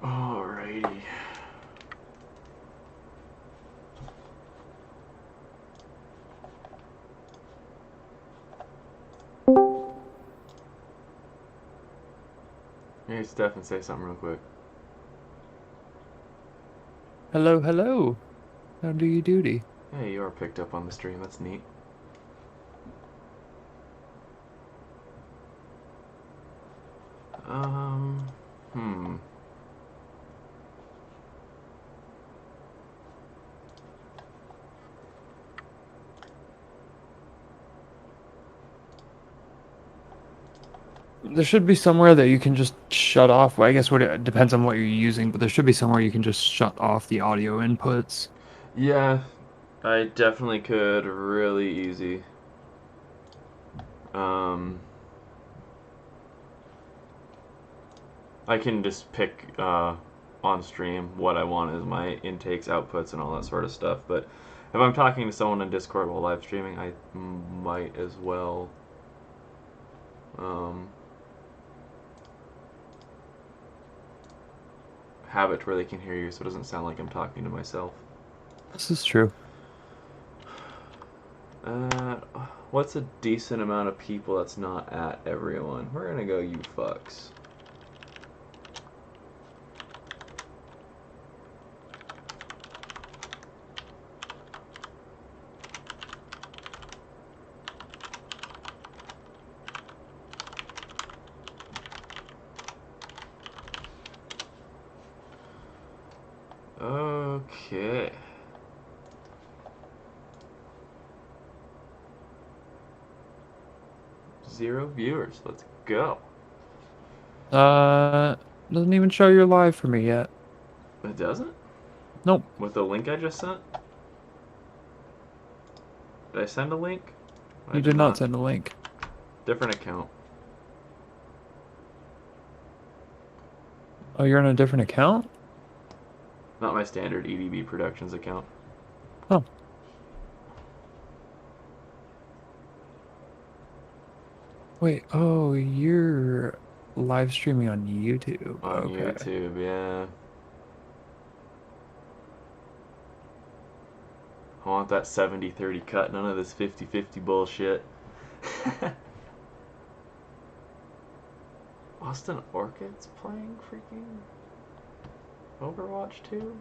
Alrighty. Hey, Steph, say something real quick. Hello, hello. How do you duty? Hey, you are picked up on the stream. That's neat. Um, hmm. There should be somewhere that you can just shut off. Well, I guess it depends on what you're using, but there should be somewhere you can just shut off the audio inputs. Yeah, I definitely could really easy. Um, I can just pick on stream what I want as my intakes, outputs, and all that sort of stuff. But if I'm talking to someone in Discord while live streaming, I might as well um, have it to where they can hear you, so it doesn't sound like I'm talking to myself. This is true. Uh, what's a decent amount of people that's not at everyone? We're gonna go you fucks. Okay. Zero viewers. Let's go. Uh, doesn't even show you're live for me yet. It doesn't? Nope, With the link I just sent? Did I send a link? I you did did not not. send a link. Different account. Oh, you're on a different account? Not my standard EDB Productions account. Oh, wait. Oh, you're live streaming on YouTube. On Okay. YouTube, yeah. I want that 70-30 cut. None of this 50-50 bullshit. Austin Orchid's playing freaking Overwatch 2?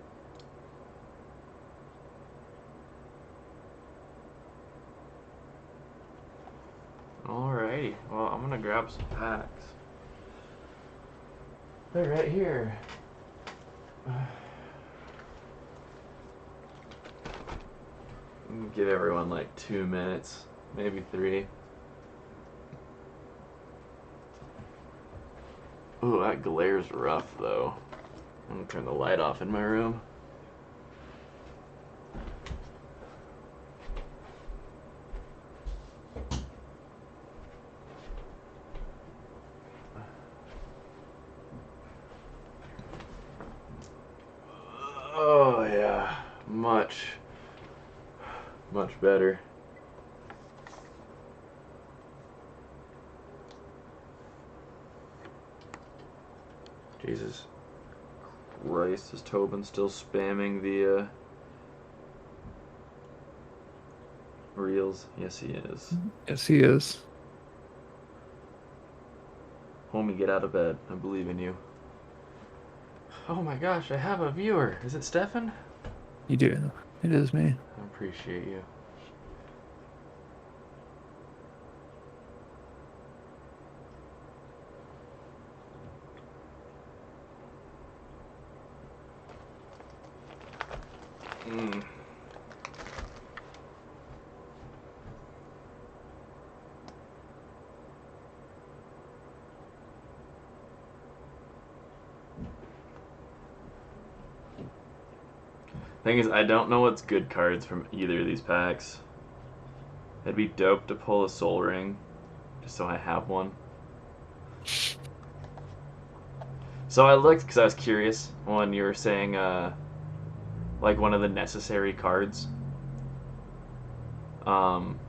Alrighty, well, I'm gonna grab some packs. They're right here. Give everyone like 2 minutes, maybe 3. Ooh, that glare's rough though. I'm gonna turn the light off in my room. Oh yeah, much better. Jesus Christ, is Tobin still spamming the reels? Yes, he is. Yes, he is. Homie, get out of bed. I believe in you. Oh my gosh, I have a viewer. Is it Stefan? You do. It is me. I appreciate you. Mm. Thing is, I don't know what's good cards from either of these packs. It'd be dope to pull a Soul Ring, just so I have one. So I looked because I was curious when you were saying, like one of the necessary cards, um,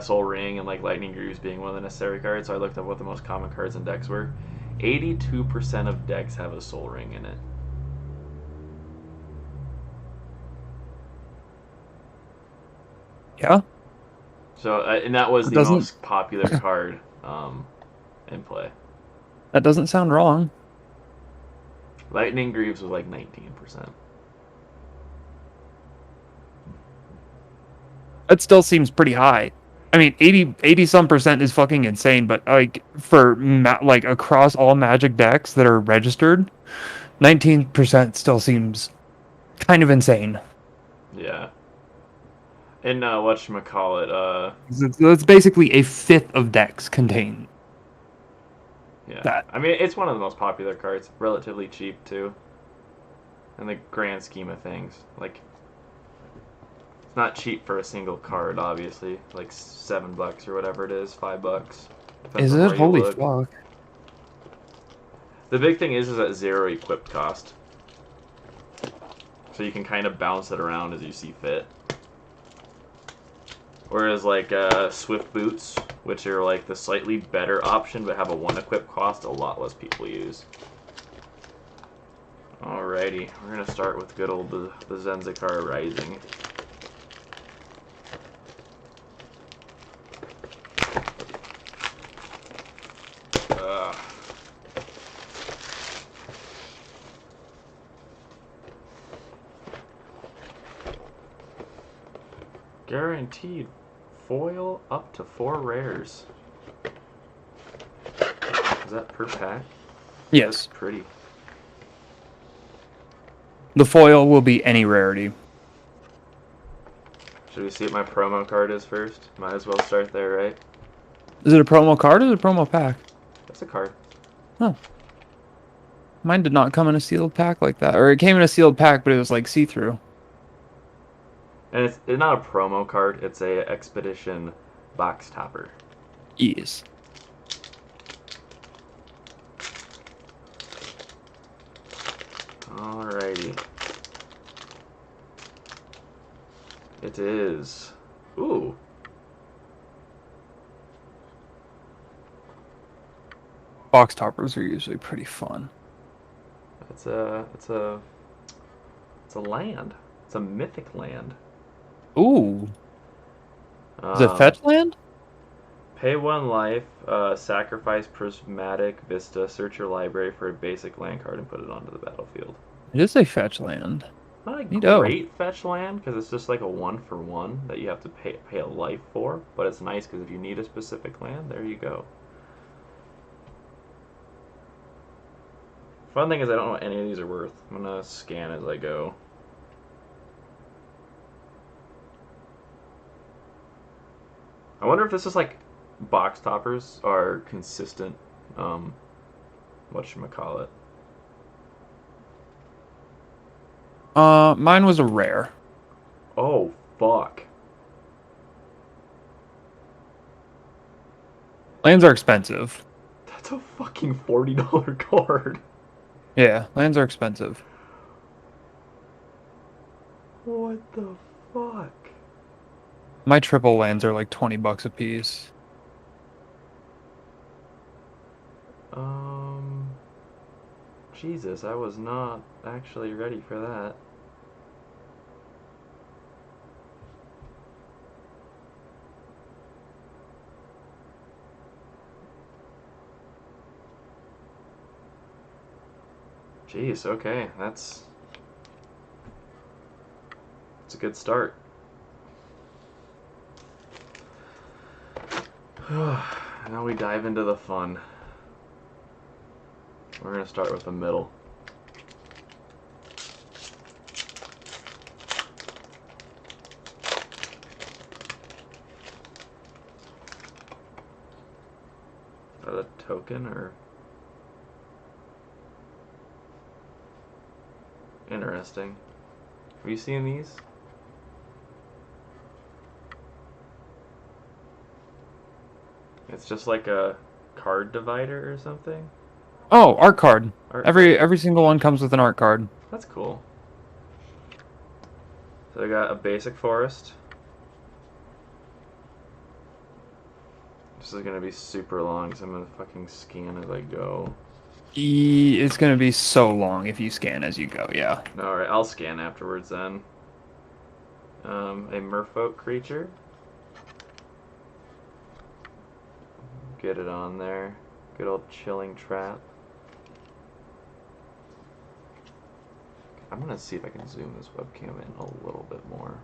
Soul Ring and like Lightning Greaves being one of the necessary cards. So I looked up what the most common cards in decks were. 82% of decks have a Soul Ring in it. Yeah. So, and that was It the doesn't. most popular card in play. That doesn't sound wrong. Lightning Greaves was like 19%. That still seems pretty high. I mean, 80 some percent is fucking insane, but like for like across all Magic decks that are registered, 19% still seems kind of insane. Yeah. And whatchamacallit, It's basically a fifth of decks contain yeah. that. I mean, it's one of the most popular cards. Relatively cheap, too. In the grand scheme of things. Like, it's not cheap for a single card, obviously. Like $7 or whatever it is, $5. Depends Is on it? where you Holy look. fuck. The big thing is at 0 equipped cost. So you can kind of bounce it around as you see fit. Whereas like Swift Boots, which are like the slightly better option but have a 1 equip cost, a lot less people use. Alrighty, we're going to start with good old the Zenzikar Rising. Guaranteed foil up to 4 rares. Is that per pack? Yes. That's pretty. The foil will be any rarity. Should we see what my promo card is first? Might as well start there, right? Is it a promo card or is it a promo pack? That's a card. Oh. Mine did not come in a sealed pack like that. Or it came in a sealed pack, but it was like see-through. And it's not a promo card, it's a Expedition box topper. Yes. Alrighty. It is. Ooh. Box toppers are usually pretty fun. It's a land. It's a mythic land. Ooh. Is it fetch land? Pay 1 life, sacrifice Prismatic Vista, search your library for a basic land card and put it onto the battlefield. It is a fetch land. Not a Neato. great fetch land, because it's just like a 1-for-1 that you have to pay a life for, but it's nice because if you need a specific land, there you go. Fun thing is I don't know what any of these are worth. I'm going to scan as I go. I wonder if this is like box toppers are consistent, whatchamacallit. Mine was a rare. Oh, fuck. Lands are expensive. That's a fucking $40 card. Yeah, lands are expensive. What the fuck? My triple lands are like $20 a piece. Jesus, I was not actually ready for that. Jeez, okay, that's a good start. Now we dive into the fun. We're gonna start with the middle. Is that a token or? Interesting. Have you seen these? It's just like a card divider or something. Oh, art card. Art Every single one comes with an art card. That's cool. So I got a basic forest. This is gonna be super long, so I'm gonna fucking scan as I go. It's gonna be so long if you scan as you go, yeah. Alright, I'll scan afterwards then. A merfolk creature. Get it on there. Good old chilling trap. I'm gonna see if I can zoom this webcam in a little bit more.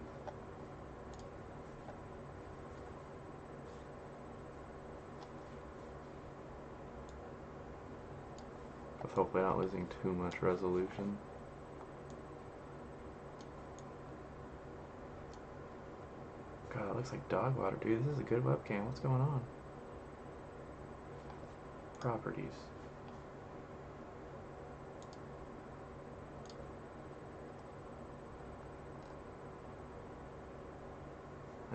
With hopefully not losing too much resolution. God, it looks like dog water, dude. This is a good webcam. What's going on? Properties.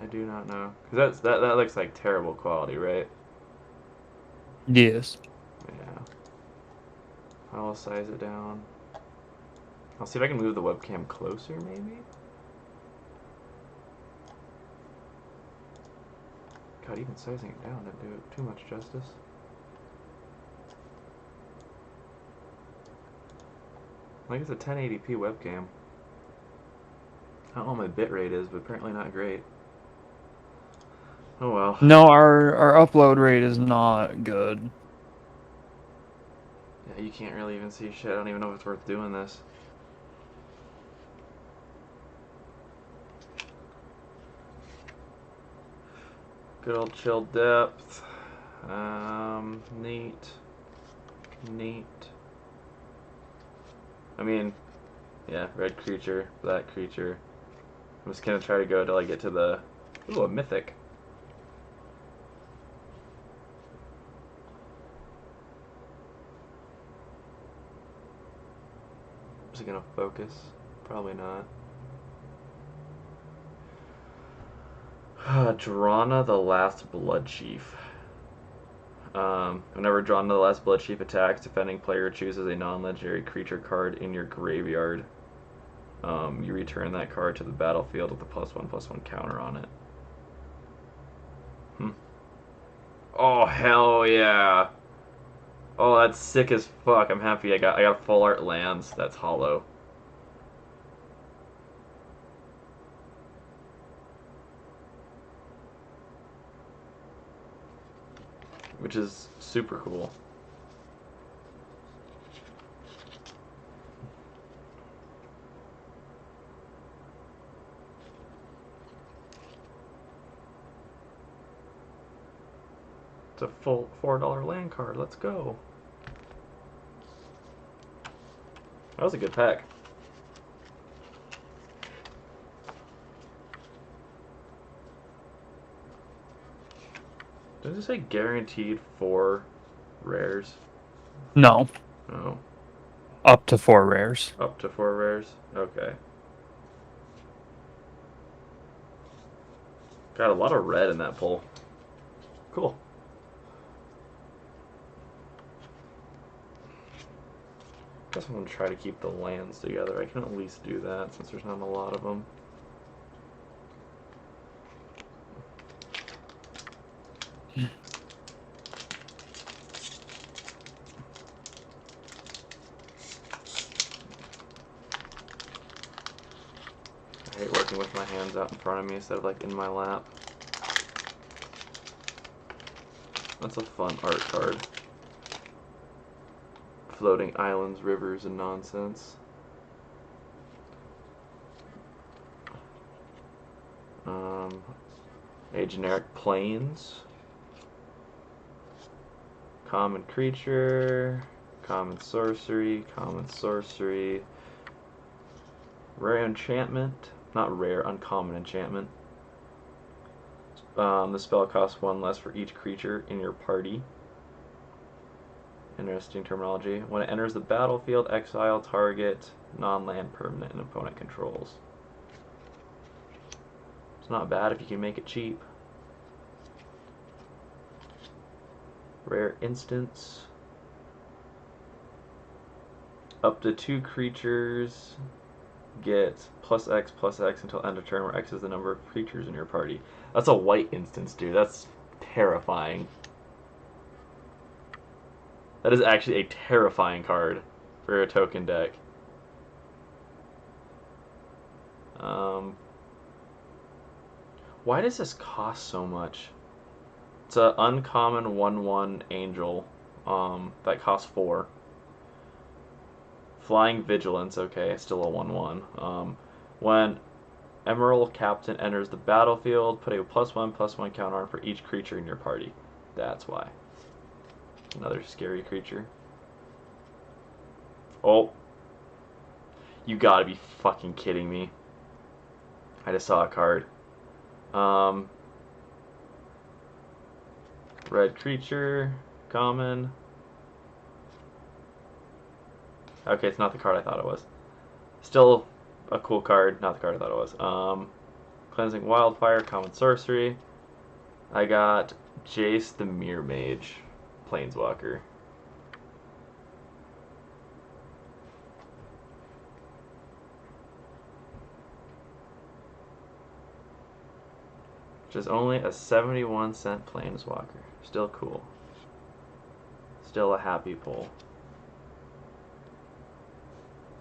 I do not know. Cause that looks like terrible quality, right? Yes. Yeah. I'll size it down. I'll see if I can move the webcam closer, maybe? God, even sizing it down didn't do it too much justice. Like it's a 1080p webcam. I don't know what my bitrate is, but apparently not great. Oh well. No, our upload rate is not good. Yeah, you can't really even see shit. I don't even know if it's worth doing this. Good old chill depth. Neat. Neat. I mean, yeah, red creature, black creature. I'm just gonna try to go till I get to the... Ooh, a mythic. Is it gonna focus? Probably not. Drana the Last Blood Chief. Whenever Drana the Last Blood Chief attacks, defending player chooses a non-legendary creature card in your graveyard. You return that card to the battlefield with a +1/+1 counter on it. Oh hell yeah! Oh, that's sick as fuck. I'm happy I got full art lands. That's hollow. Which is super cool. It's a full $4 land card. Let's go. That was a good pack. Does it say guaranteed 4 rares? No. Oh. Up to 4 rares. Up to 4 rares? Okay. Got a lot of red in that pull. Cool. Guess I'm gonna try to keep the lands together. I can at least do that since there's not a lot of them. I hate working with my hands out in front of me instead of like in my lap. That's a fun art card. Floating islands, rivers, and nonsense. A generic plains. Common creature. Common sorcery. Common sorcery. Rare enchantment. Not rare, uncommon enchantment. The spell costs 1 less for each creature in your party. Interesting terminology. When it enters the battlefield, exile target non-land permanent and opponent controls. It's not bad if you can make it cheap. Rare instance. Up to 2 creatures get +X until end of turn, where X is the number of creatures in your party. That's a white instance, dude. That's terrifying. That is actually a terrifying card for a token deck. Why does this cost so much? It's an uncommon 1/1 angel that costs 4. Flying Vigilance, okay, still a 1/1. When Emerald Captain enters the battlefield, put a +1/+1 counter on for each creature in your party. That's why. Another scary creature. Oh. You gotta be fucking kidding me. I just saw a card. Red creature, common. Okay, it's not the card I thought it was. Still a cool card, not the card I thought it was. Cleansing Wildfire, common sorcery. I got Jace the Mirror Mage, Planeswalker. Which is only a 71-cent Planeswalker. Still cool. Still a happy pull.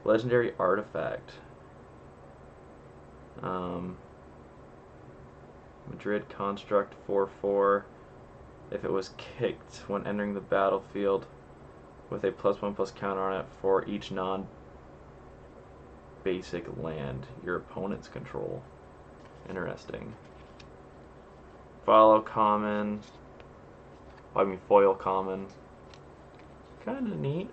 Legendary Artifact. Madrid Construct 4/4. If it was kicked when entering the battlefield with a +1/+ counter on it for each non-basic land your opponents control. Interesting. Follow common. I mean foil common. Kinda neat.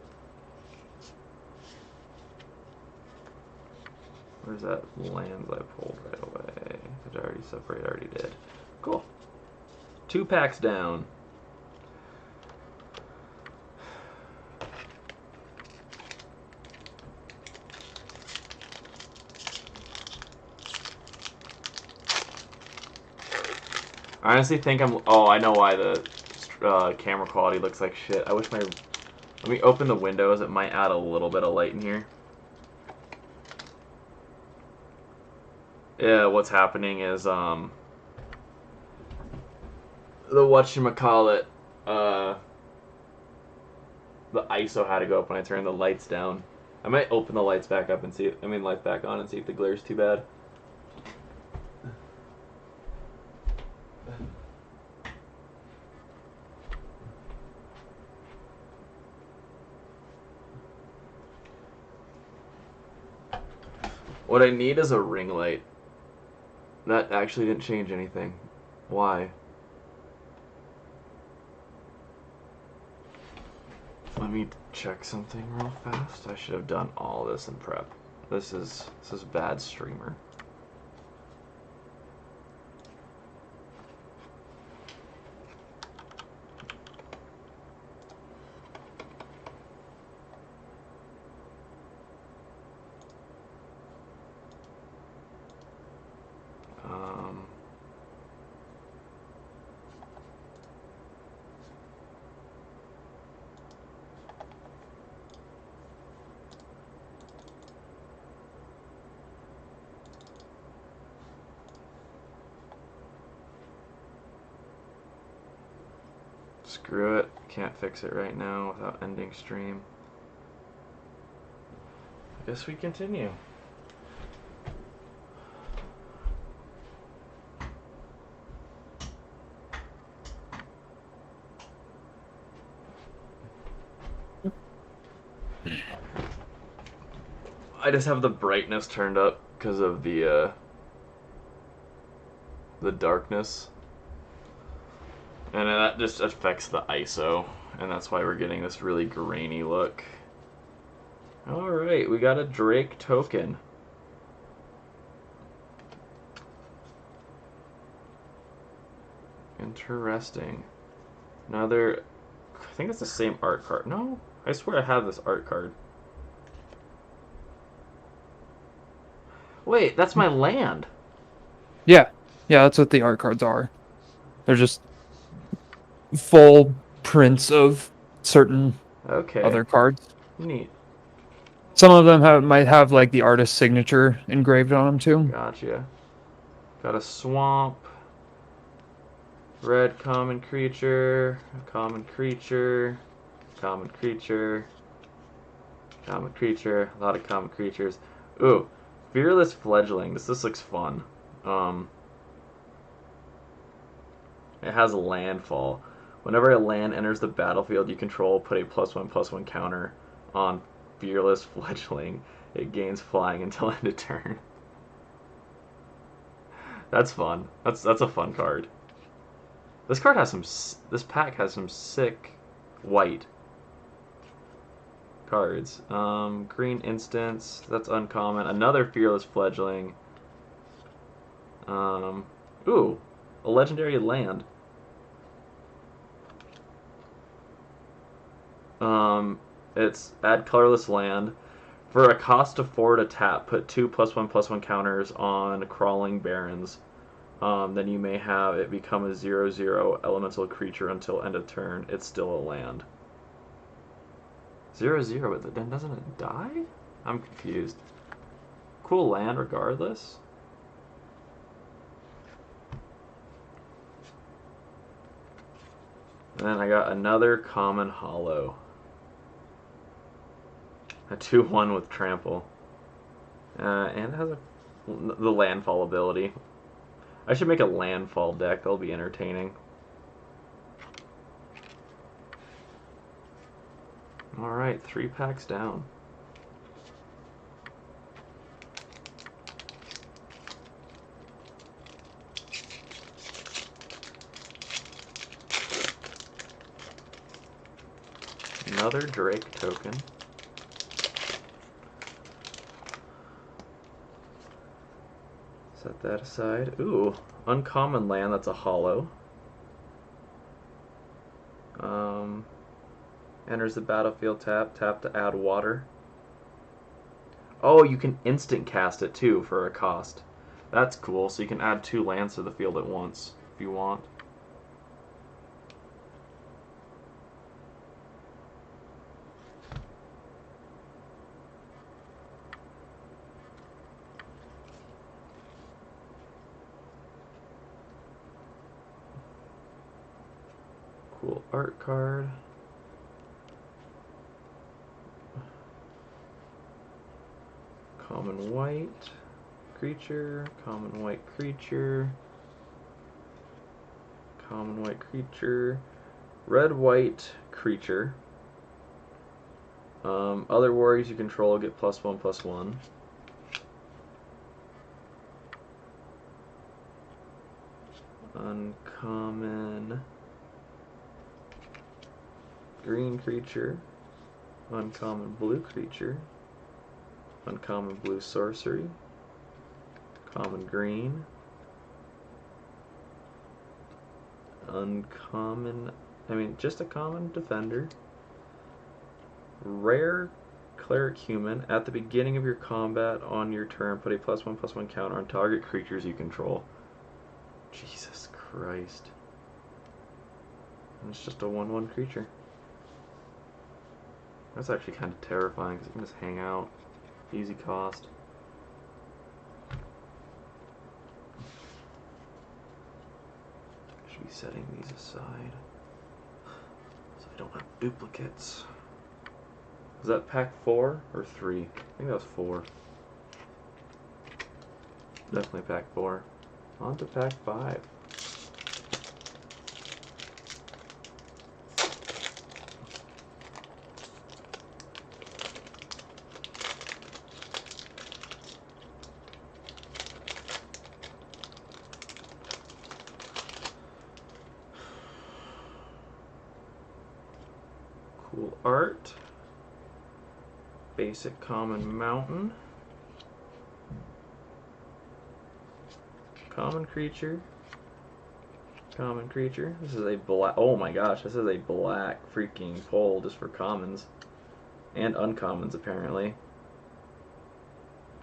Where's that lands I pulled right away? Did I already separate? I already did. Cool. 2 packs down. I honestly think I'm... Oh, I know why the camera quality looks like shit. I wish my... Let me open the windows. It might add a little bit of light in here. Yeah, what's happening is, the whatchamacallit, the ISO had to go up when I turned the lights down. I might open the lights back up and see if, lights back on and see if the glare's too bad. What I need is a ring light. That actually didn't change anything. Why? Let me check something real fast. I should have done all this in prep. This is bad streamer. Screw it. Can't fix it right now without ending stream. I guess we continue. I just have the brightness turned up because of the darkness. And that just affects the ISO, and that's why we're getting this really grainy look. Alright, we got a Drake token. Interesting. Another... I think it's the same art card. No, I swear I have this art card. Wait, that's my land. Yeah, that's what the art cards are. They're just full prints of certain other cards. Neat. Some of them might have like the artist's signature engraved on them too. Gotcha. Got a swamp. Red common creature. A common creature. Common creature. Common creature. A lot of common creatures. Ooh, Fearless Fledgling. This looks fun. It has landfall. Whenever a land enters the battlefield you control, put a +1/+1 counter on Fearless Fledgling. It gains flying until end of turn. That's fun. That's a fun card. This card has some. This pack has some sick white cards. Green instance. That's uncommon. Another Fearless Fledgling. Ooh, a legendary land. It's add colorless land. For a cost of 4 to tap, put 2 +1/+1 counters on Crawling Barrens. Then you may have it become a 0/0 elemental creature until end of turn. It's still a land. 0/0, but then doesn't it die? I'm confused. Cool land regardless. And then I got another common hollow. A 2/1 with trample. And it has the landfall ability. I should make a landfall deck. That'll be entertaining. Alright, 3 packs down. Another Drake token. Set that aside. Ooh, uncommon land, that's a hollow. Enters the battlefield, tap to add water. Oh, you can instant cast it too for a cost. That's cool, so you can add 2 lands to the field at once if you want. Cool art card. Common white creature, common white creature, common white creature, red white creature. Other warriors you control get +1/+1. Uncommon green creature, uncommon blue creature, uncommon blue sorcery, common green, uncommon, just a common defender, rare cleric human. At the beginning of your combat on your turn, put a +1/+1 counter on target creatures you control. Jesus Christ. And it's just a 1/1 creature. That's actually kind of terrifying because you can just hang out. Easy cost. Should be setting these aside so I don't have duplicates. Was that pack 4 or 3? I think that was 4. Definitely pack 4. On to pack 5. Cool art. Basic common mountain. Common creature. Common creature. This is a black. Oh my gosh, this is a black freaking pull just for commons. And uncommons apparently.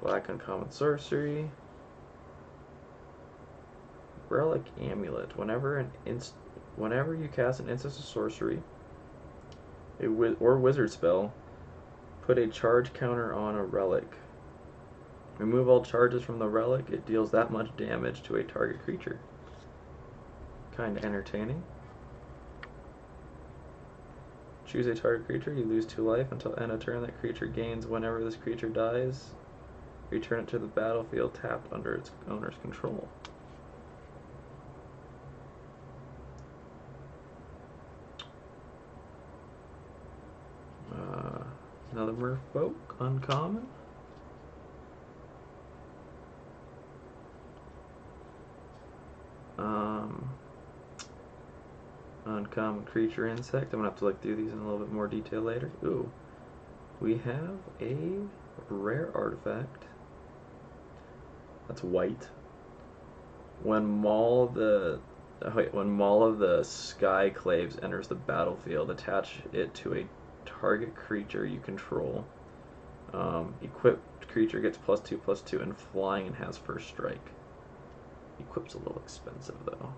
Black uncommon sorcery. Relic amulet. Whenever you cast an instant or sorcery, or wizard spell, put a charge counter on a relic. Remove all charges from the relic. It deals that much damage to a target creature. Kind of entertaining. Choose a target creature. You lose 2 life until end of turn. That creature gains whenever this creature dies. Return it to the battlefield tapped under its owner's control. Another Merfolk, uncommon. Uncommon creature insect. I'm gonna have to look through these in a little bit more detail later. Ooh, we have a rare artifact. That's white. When Maul of the Skyclaves enters the battlefield, attach it to a target creature you control. Equipped creature gets +2/+2 and flying and has first strike. Equip's a little expensive though.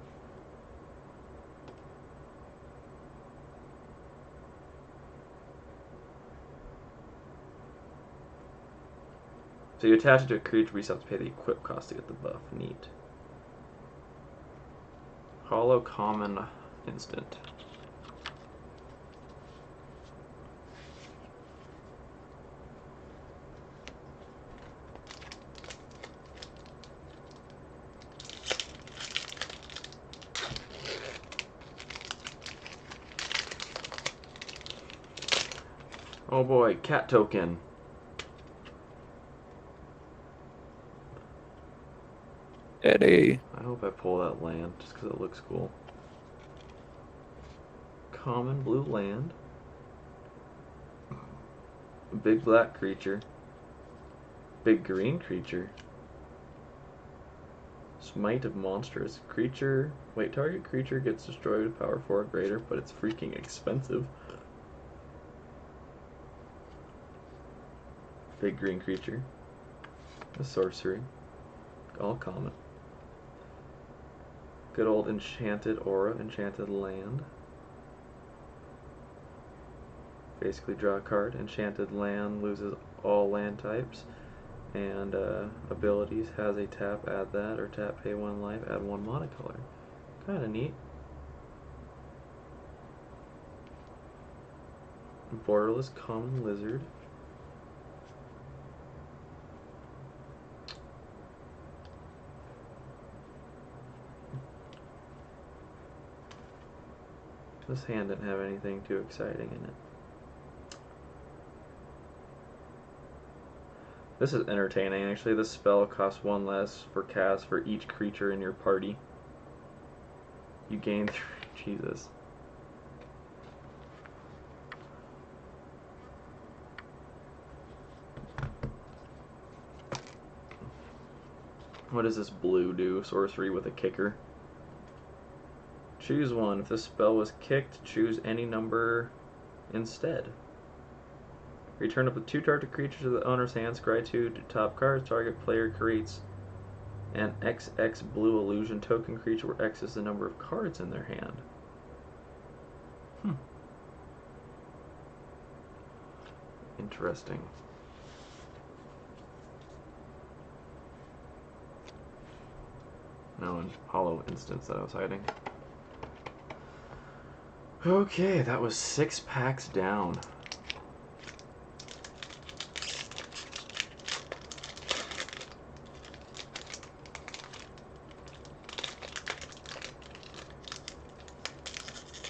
So you attach it to a creature, but you still have to pay the equip cost to get the buff. Neat. Hollow common instant. Oh boy, cat token. Eddie. I hope I pull that land just because it looks cool. Common blue land. Big black creature. Big green creature. Smite of monstrous creature. Wait, target creature gets destroyed with power 4 or greater, but it's freaking expensive. Big green creature. A sorcery. All common. Good old enchanted aura, enchanted land. Basically draw a card. Enchanted land loses all land types. And abilities, has a tap, add that, or tap, pay 1 life, add 1 monocolor. Kinda neat. Borderless common lizard. This hand didn't have anything too exciting in it. This is entertaining, actually. This spell costs 1 less for cast for each creature in your party. You gain 3. Jesus. What does this blue do? Sorcery with a kicker. Choose one. If the spell was kicked, choose any number instead. Return up to 2 target creatures to the owner's hand. Scry 2 to top cards. Target player creates an XX blue illusion token creature where X is the number of cards in their hand. Interesting. No, in hollow instance that I was hiding. Okay, that was 6 packs down.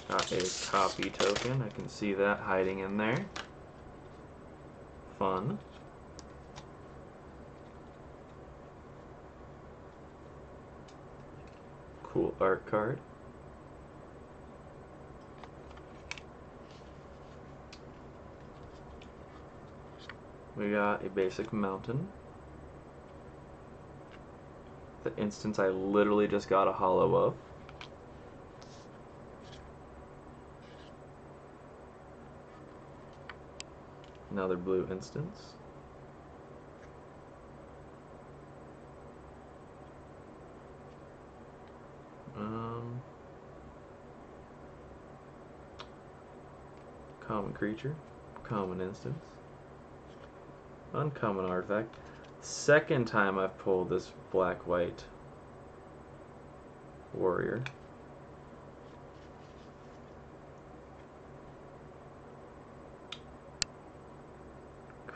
Got a copy token. I can see that hiding in there. Fun. Cool art card. We got a basic mountain. The instance I literally just got a hollow of. Another blue instance. Common creature, common instance, uncommon artifact. Second time I've pulled this black-white warrior.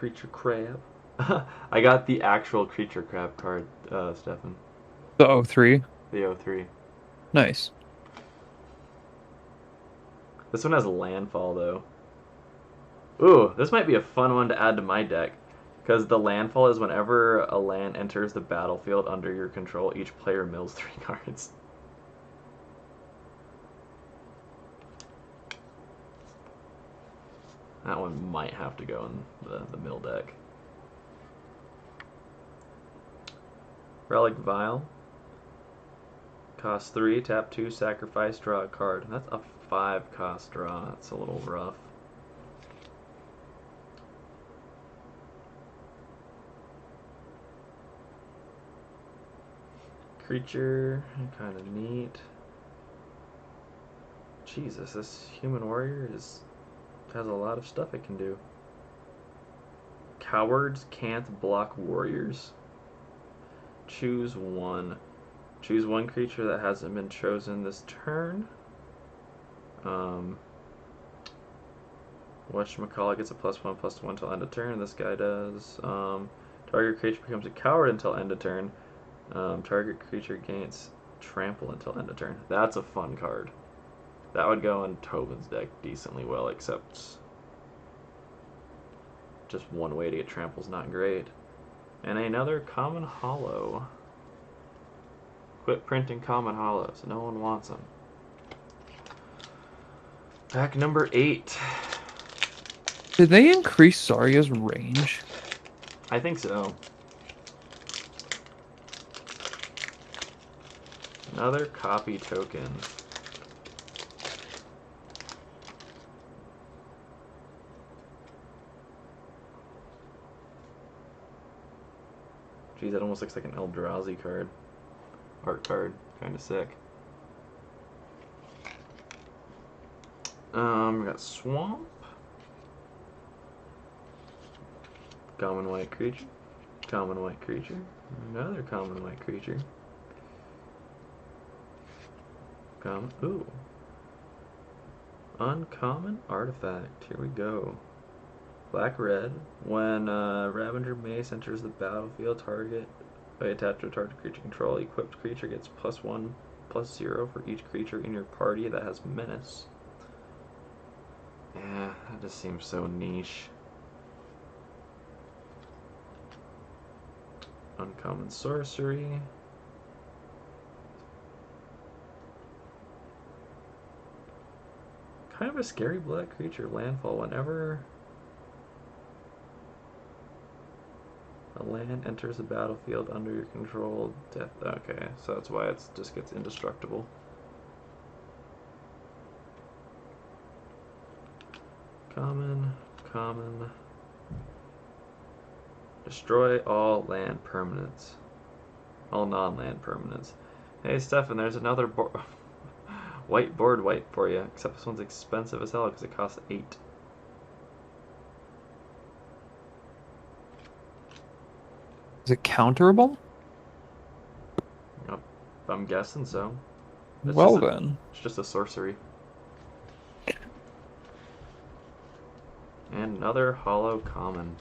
Creature crab. I got the actual creature crab card, Stefan. The O3. The O3. Nice. This one has landfall though. Ooh, this might be a fun one to add to my deck. Because the landfall is whenever a land enters the battlefield under your control, each player mills 3 cards. That one might have to go in the mill deck. Relic Vial. Cost 3, tap 2, sacrifice, draw a card. That's a 5 cost draw. That's a little rough. Creature, kind of neat. Jesus, this human warrior has a lot of stuff it can do. Cowards can't block warriors. Choose one. Choose one creature that hasn't been chosen this turn. Whatchamacallit gets a +1/+1 till end of turn. This guy does. Target creature becomes a coward until end of turn. Target creature gains trample until end of turn. That's a fun card. That would go in Tobin's deck decently well, except just one way to get trample's not great. And another common hollow. Quit printing common hollows. No one wants them. Pack number 8. Did they increase Zarya's range? I think so. Another copy token. Geez, that almost looks like an Eldrazi card. Art card. Kind of sick. We got Swamp. Common white creature. Common white creature. Another common white creature. Common. Ooh. Uncommon artifact. Here we go. Black red. When Ravager Mace enters the battlefield, target by attached to a target creature control, equipped creature gets +1/+0 for each creature in your party that has menace. Yeah, that just seems so niche. Uncommon sorcery. Kind of a scary black creature. Landfall. Whenever a land enters the battlefield under your control, death. Okay, so that's why it just gets indestructible. Common, common. Destroy all land permanents. All non-land permanents. Hey, Stefan, there's another white board wipe for you, except this one's expensive as hell because it costs 8. Is it counterable? Yep, I'm guessing so. Well then. It's just a sorcery. And another hollow common.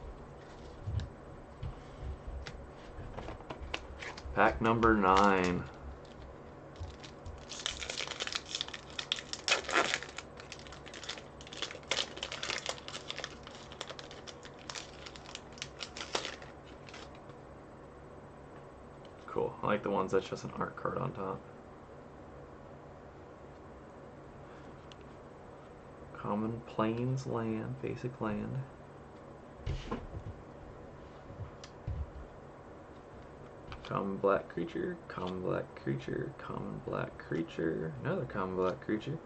Pack number 9. Cool. I like the ones that's just an art card on top. Common plains land, basic land. Common black creature, common black creature, common black creature, another common black creature.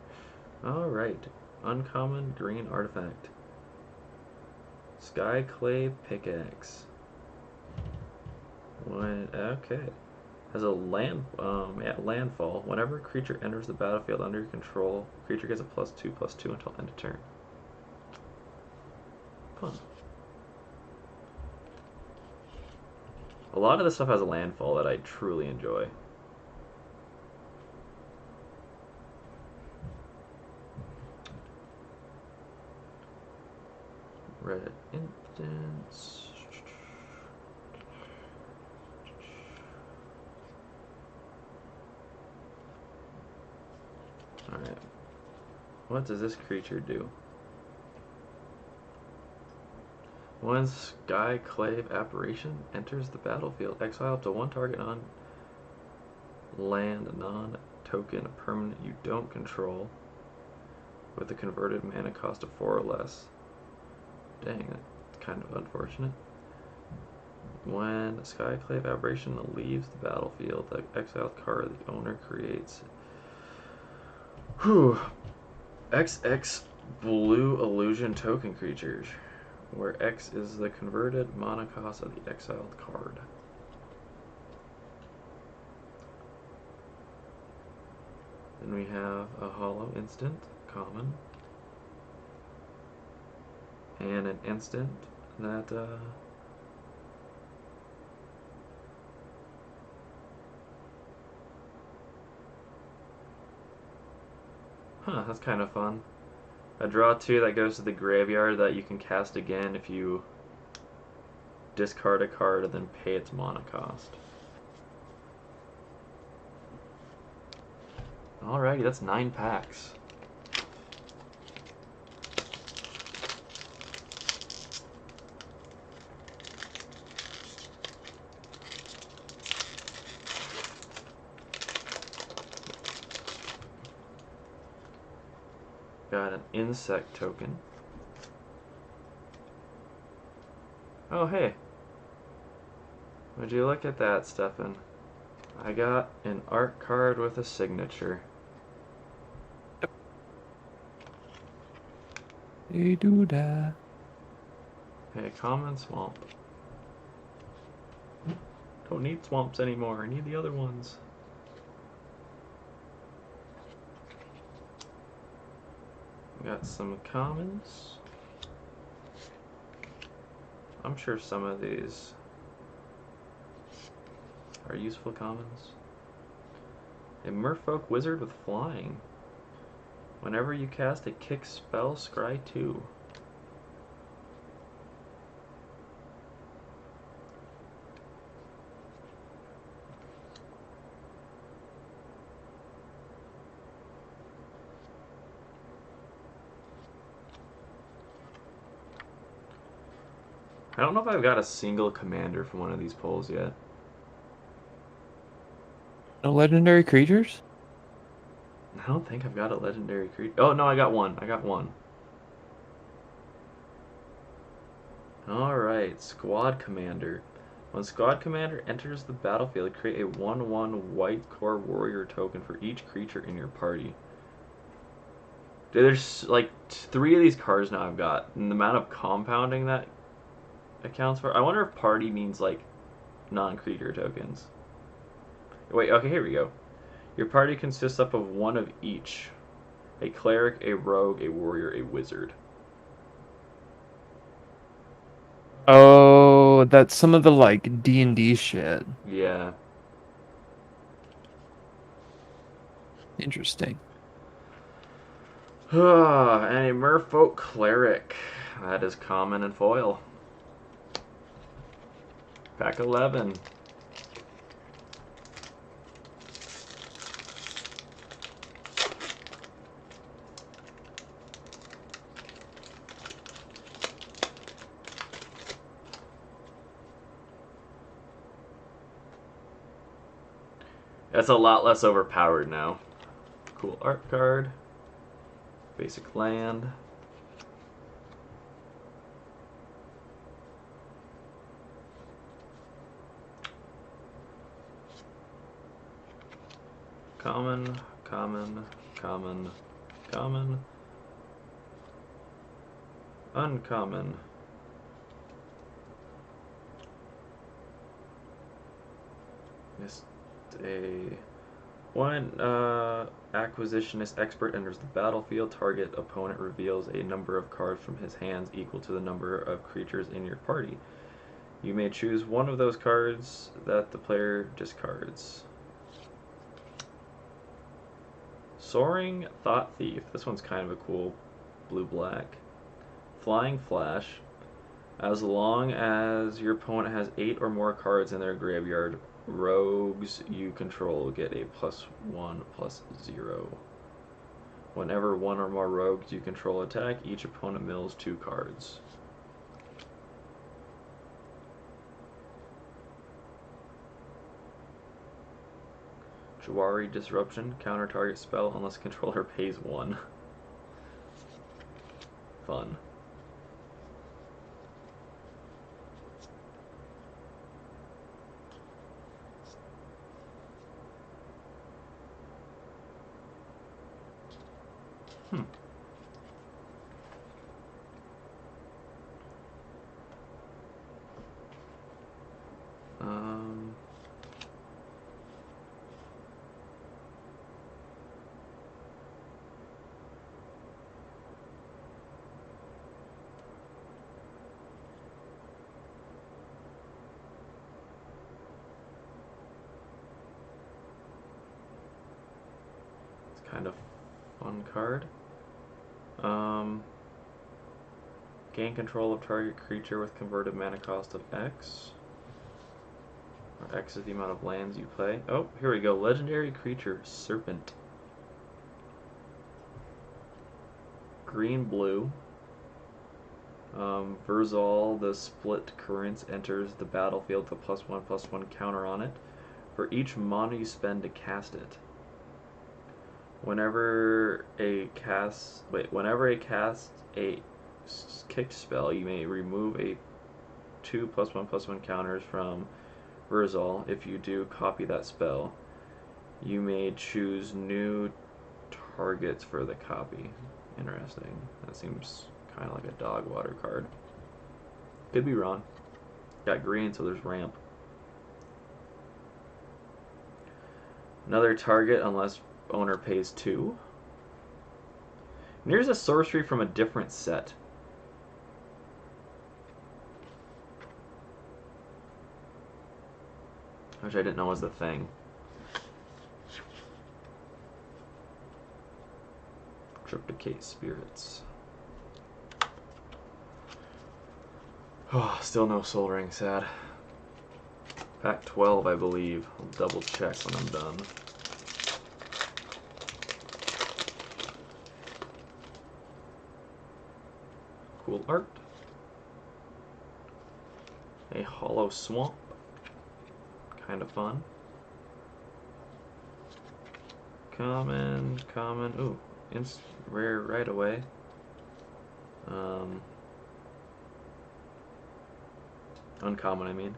Alright, uncommon green artifact. Sky Clay Pickaxe. Okay. Has a landfall. Whenever a creature enters the battlefield under your control, creature gets a +2/+2 until end of turn. Fun. A lot of this stuff has a landfall that I truly enjoy. Red instance. Alright. What does this creature do? When Skyclave Apparition enters the battlefield, exile up to one target on land non-token permanent you don't control with a converted mana cost of 4 or less. Dang, that's kind of unfortunate. When Skyclave Aberration leaves the battlefield, the exiled card the owner creates. Whew. XX blue illusion token creatures, where X is the converted mana cost of the exiled card. Then we have a hollow instant, common, and an instant that that's kind of fun. A draw 2 that goes to the graveyard that you can cast again if you discard a card and then pay its mana cost. Alrighty, that's 9 packs. Got an insect token. Oh, hey. Would you look at that, Stefan? I got an art card with a signature. They do that. Hey, common swamp. Don't need swamps anymore. I need the other ones. Got some commons. I'm sure some of these are useful commons. A Merfolk Wizard with flying. Whenever you cast a kick spell, scry 2. I don't know if I've got a single commander from one of these polls yet. No legendary creatures? I don't think I've got a legendary creature. Oh, no, I got one. I got one. Alright, Squad Commander. When Squad Commander enters the battlefield, create a 1/1 white core warrior token for each creature in your party. Dude, there's like 3 of these cards now I've got. And the amount of compounding that accounts for. I wonder if party means like non-creature tokens. Wait, okay, here we go. Your party consists up of one of each. A cleric, a rogue, a warrior, a wizard. Oh, that's some of the like D&D shit. Yeah. Interesting. And a merfolk cleric. That is common and foil. Pack 11. That's a lot less overpowered now. Cool art card. Basic land. Common, common, common, common. Uncommon. Missed a... When Acquisitionist Expert enters the battlefield, target opponent reveals a number of cards from his hands equal to the number of creatures in your party. You may choose one of those cards that the player discards. Soaring Thought Thief. This one's kind of a cool blue-black. Flying Flash. As long as your opponent has 8 or more cards in their graveyard, rogues you control get a +1/+0. Whenever one or more rogues you control attack, each opponent mills 2 cards. Jawari Disruption. Counter target spell unless controller pays 1. Fun. Kind of fun card. Gain control of target creature with converted mana cost of X. Where X is the amount of lands you play. Oh, here we go. Legendary creature, Serpent. Green-blue. Verzal, the Split Currents, enters the battlefield with a +1/+1 counter on it for each mana you spend to cast it. Whenever a cast a kicked spell, you may remove a 2 +1/+1 counters from Verzal. If you do, copy that spell. You may choose new targets for the copy. Interesting. That seems kind of like a dog water card. Could be wrong. Got green, so there's ramp. Another target unless owner pays 2. And here's a sorcery from a different set. Which I didn't know was the thing. Triplicate Spirits. Oh, still no Soul Ring, sad. Pack 12, I believe. I'll double check when I'm done. Cool art. A Hollow Swamp. Kind of fun. Common. Ooh, rare right away. Uncommon, I mean.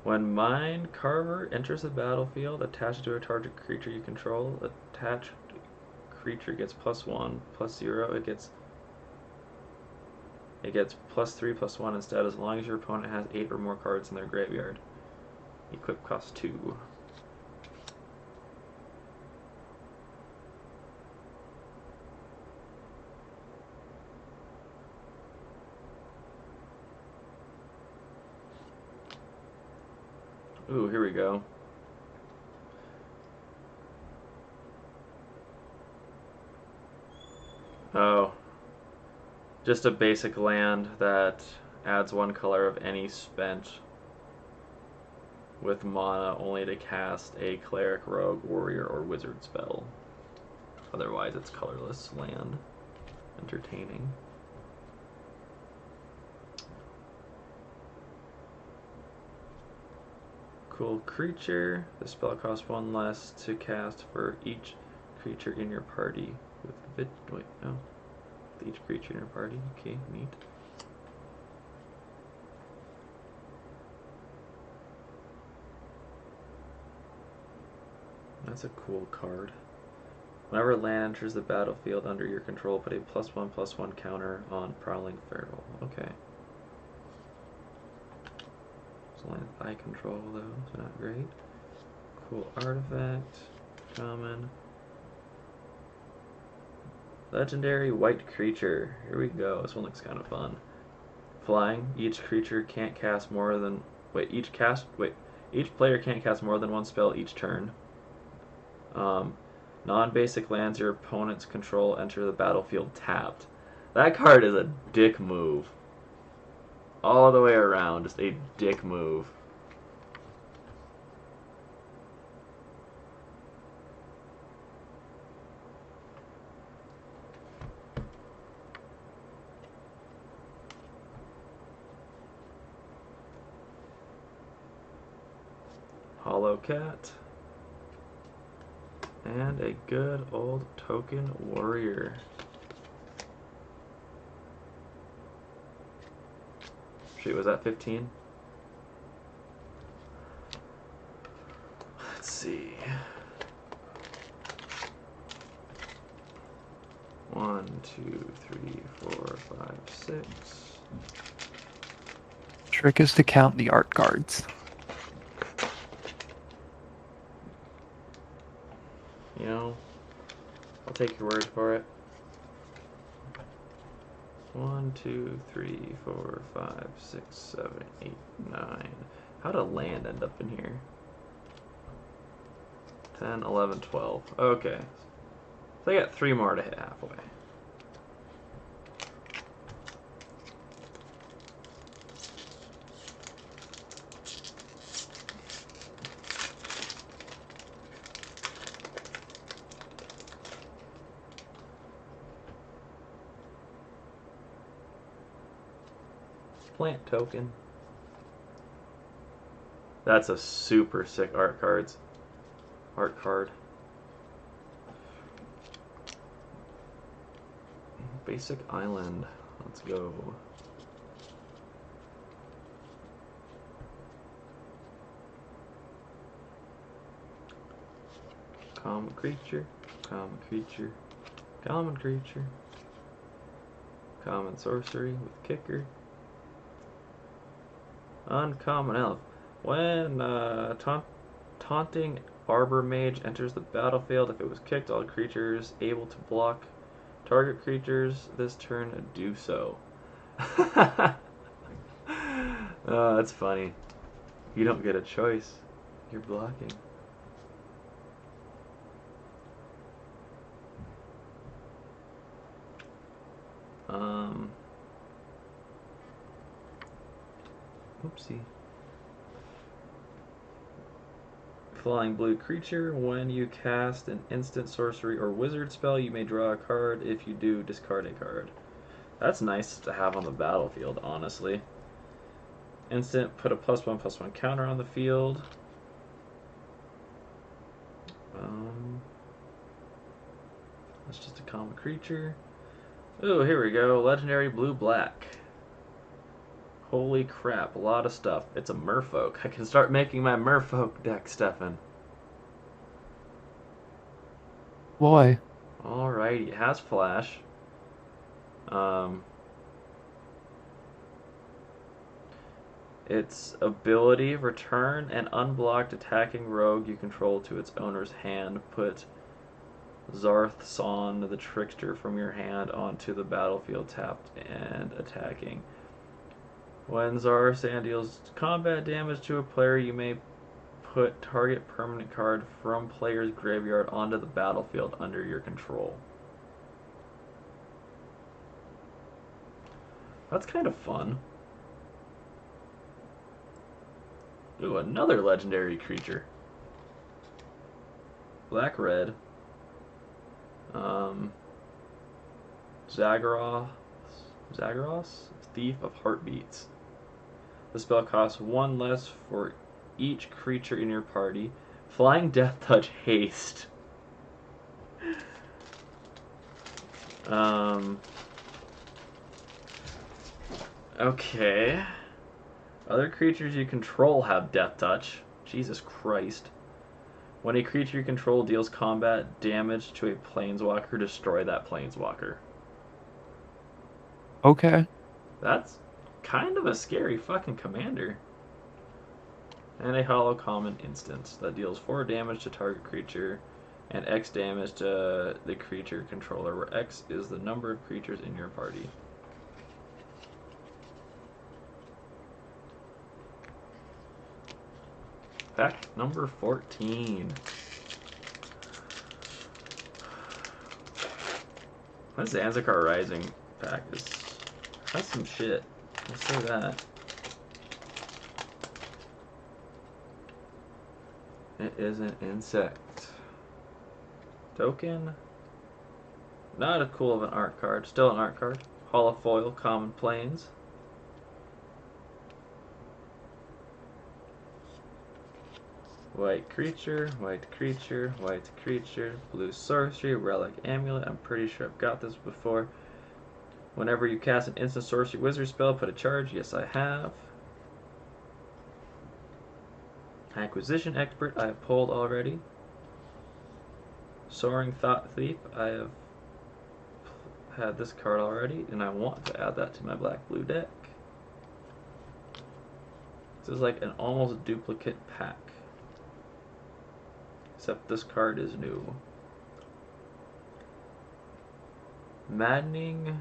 When Mind Carver enters the battlefield, attached to a target creature you control, attached creature gets +1/+0. It gets +3/+1 instead, as long as your opponent has 8 or more cards in their graveyard. Equip costs 2. Ooh, here we go. Oh. Just a basic land that adds 1 color of any spent with mana only to cast a cleric, rogue, warrior, or wizard spell. Otherwise, it's colorless land. Entertaining. Cool creature. The spell costs 1 less to cast for each creature in your party. With each creature in your party. Okay, neat. That's a cool card. Whenever land enters the battlefield under your control, put a +1/+1 counter on Prowling Feral. Okay. So land I control those, not great. Cool artifact. Common. Legendary white creature. Here we go. This one looks kind of fun. Flying. Each creature can't cast more than each player can't cast more than 1 spell each turn. Non-basic lands your opponent's control enter the battlefield tapped. That card is a dick move. all the way around. Just a dick move. Hollow Cat. And a good old token warrior. Shoot, was that 15? Let's see. 1, 2, 3, 4, 5, 6. Trick is to count the art cards. You know, I'll take your word for it. 1, 2, 3, 4, 5, 6, 7, 8, 9. How'd a land end up in here? 10, 11, 12. Okay. So I got 3 more to hit halfway. Plant token. That's a super sick art card. Basic island. Let's go. Common creature. Common creature. Common creature. Common sorcery with kicker. Uncommon elf. When taunting Arbor Mage enters the battlefield, if it was kicked, all creatures able to block target creatures this turn do so. Oh, that's funny. You don't get a choice. You're blocking. Oopsie. Flying blue creature. When you cast an instant sorcery or wizard spell, you may draw a card. If you do, discard a card. That's nice to have on the battlefield, honestly. Instant, put a +1/+1 counter on the field. That's just a common creature. Ooh, here we go. Legendary blue-black. Holy crap, a lot of stuff. It's a merfolk. I can start making my merfolk deck, Stefan. Boy. Alrighty, it has flash. Its ability, return an unblocked attacking rogue you control to its owner's hand. Put Zarth Son, the trickster, from your hand onto the battlefield tapped and attacking. When Zarth deals combat damage to a player, you may put target permanent card from player's graveyard onto the battlefield under your control. That's kind of fun. Ooh, another legendary creature. Black-red. Zagros? Thief of Heartbeats. The spell costs 1 less for each creature in your party. Flying Death Touch Haste. Okay. Other creatures you control have Death Touch. Jesus Christ. When a creature you control deals combat damage to a planeswalker, destroy that planeswalker. Okay. That's kind of a scary fucking commander. And a hollow common instance that deals 4 damage to target creature and X damage to the creature controller, where X is the number of creatures in your party. Pack number 14. That Zanzicar Rising pack has some shit. I'll say that. It is an insect. Token. Not as cool of an art card. Still an art card. Holofoil, Common Plains. White creature, white creature, white creature, blue sorcery, relic amulet. I'm pretty sure I've got this before. Whenever you cast an instant sorcery wizard spell, put a charge. Yes, I have. Acquisition expert, I have pulled already. Soaring Thought Thief, I have had this card already, and I want to add that to my black-blue deck. This is like an almost duplicate pack. Except this card is new. Maddening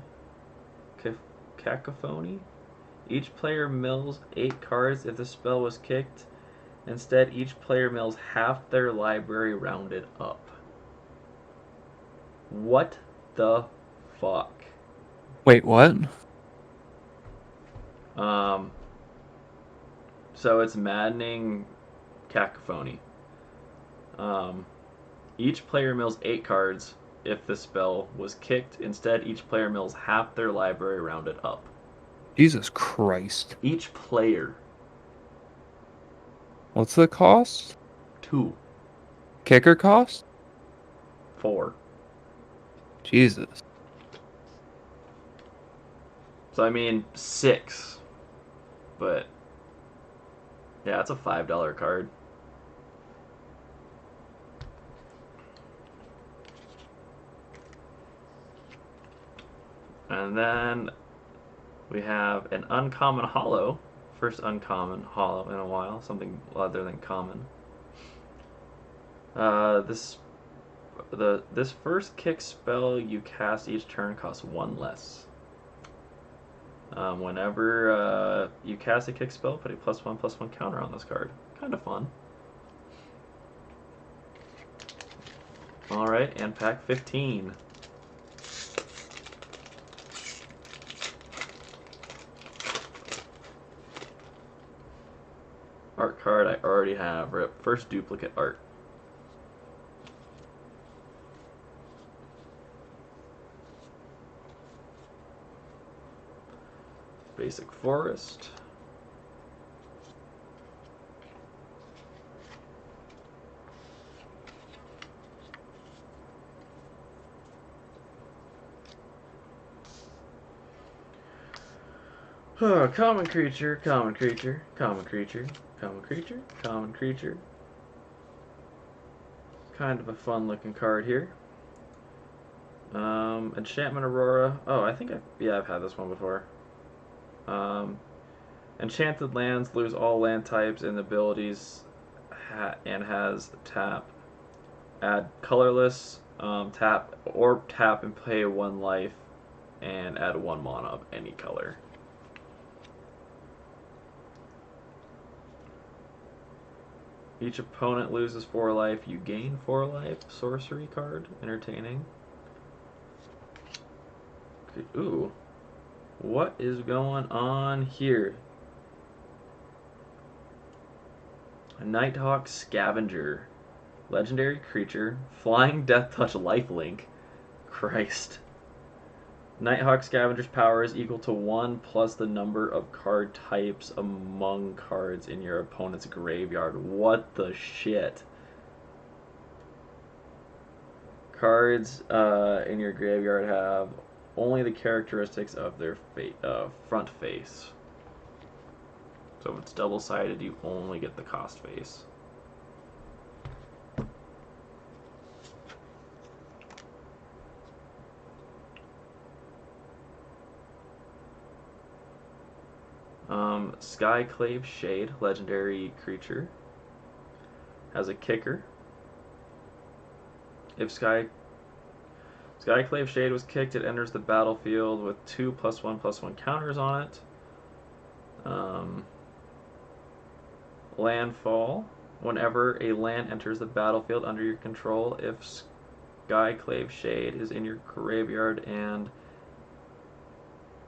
Cacophony. Each player mills 8 cards if the spell was kicked. Instead, each player mills half their library rounded up. What the fuck? Wait, what? So it's Maddening Cacophony. Each player mills 8 cards if the spell was kicked. Instead, each player mills half their library rounded up. Jesus Christ. Each player. What's the cost? 2. Kicker cost? 4. Jesus. So I mean 6. But yeah, it's a $5 card. And then we have an uncommon holo. First uncommon holo in a while. Something other than common. This first kick spell you cast each turn costs 1 less. Whenever you cast a kick spell, put a +1/+1 counter on this card. Kind of fun. Alright, and pack 15. Art card I already have. Rip. First duplicate art. Basic forest. Common creature, common creature, common creature, common creature, common creature. Kind of a fun looking card here. Enchantment Aurora. Oh, I think I've had this one before. Enchanted lands lose all land types and abilities and has tap. Add colorless, tap and pay 1 life and add 1 mana of any color. Each opponent loses 4 life, you gain 4 life. Sorcery card, entertaining. Ooh, what is going on here? A Nighthawk Scavenger. Legendary creature. Flying Death Touch lifelink. Christ. Nighthawk Scavenger's power is equal to 1 plus the number of card types among cards in your opponent's graveyard. What the shit? Cards in your graveyard have only the characteristics of their front face. So if it's double-sided, you only get the cost face. Skyclave Shade, legendary creature, has a kicker. If Skyclave Shade was kicked, it enters the battlefield with 2 +1/+1 counters on it. Landfall. Whenever a land enters the battlefield under your control, if Skyclave Shade is in your graveyard and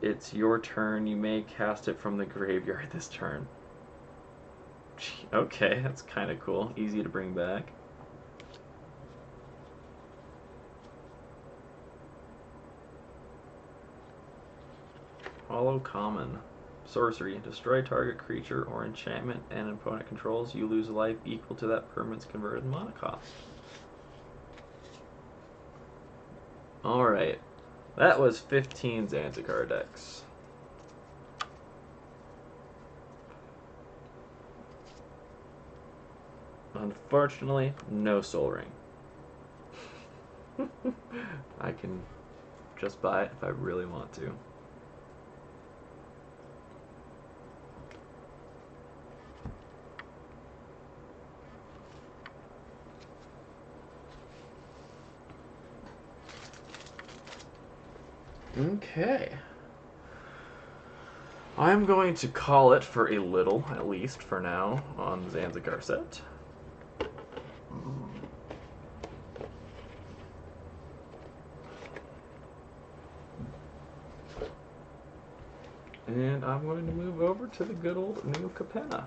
it's your turn, you may cast it from the graveyard this turn. Okay, that's kind of cool. Easy to bring back. Hollow Common. Sorcery. Destroy target creature or enchantment and opponent controls. You lose life equal to that permanent's converted mana cost. Alright. That was 15 Zendikar decks. Unfortunately, no Soul Ring. I can just buy it if I really want to. Okay. I'm going to call it for a little, at least for now, on the Zendikar set. And I'm going to move over to the good old New Capenna.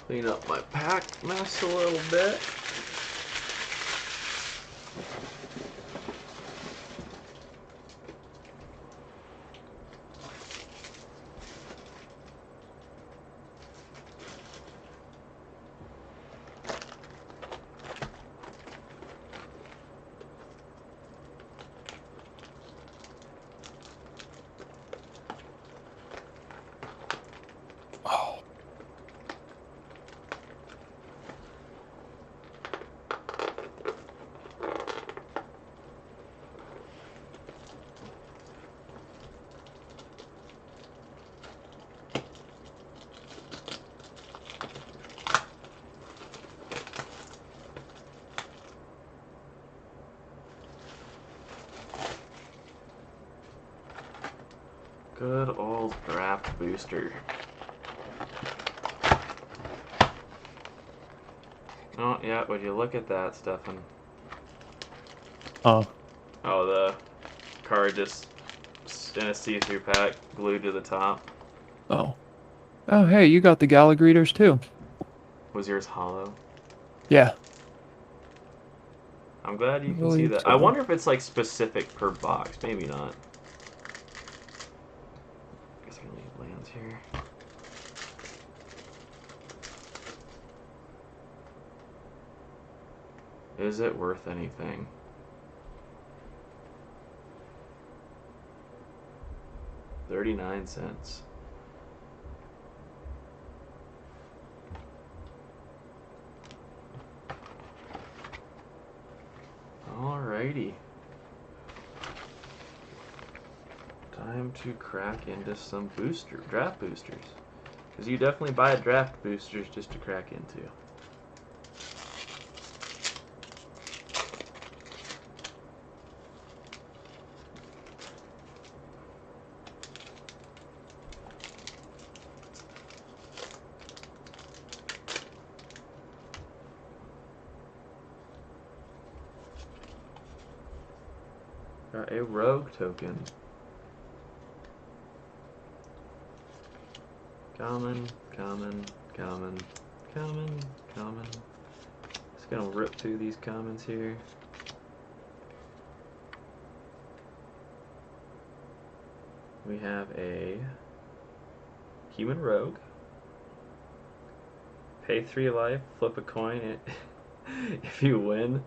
Clean up my pack mess a little bit. Oh. Good old draft booster. Oh, yeah, would you look at that, Stefan? Oh. Oh, the card just in a see-through pack, glued to the top. Oh. Oh, hey, you got the Gallagreeters too. Was yours hollow? Yeah. I'm glad I you can see believe that. I so. wonder if it's like specific per box. Maybe not. Guess I'm gonna leave lands here. Is it worth anything? $0.39. Alrighty. Time to crack into some draft boosters. Because you definitely buy draft boosters just to crack into. Got a rogue token. Common, common, common, common, common. Just gonna rip through these commons here. We have a human rogue. Pay 3 life, flip a coin. If you win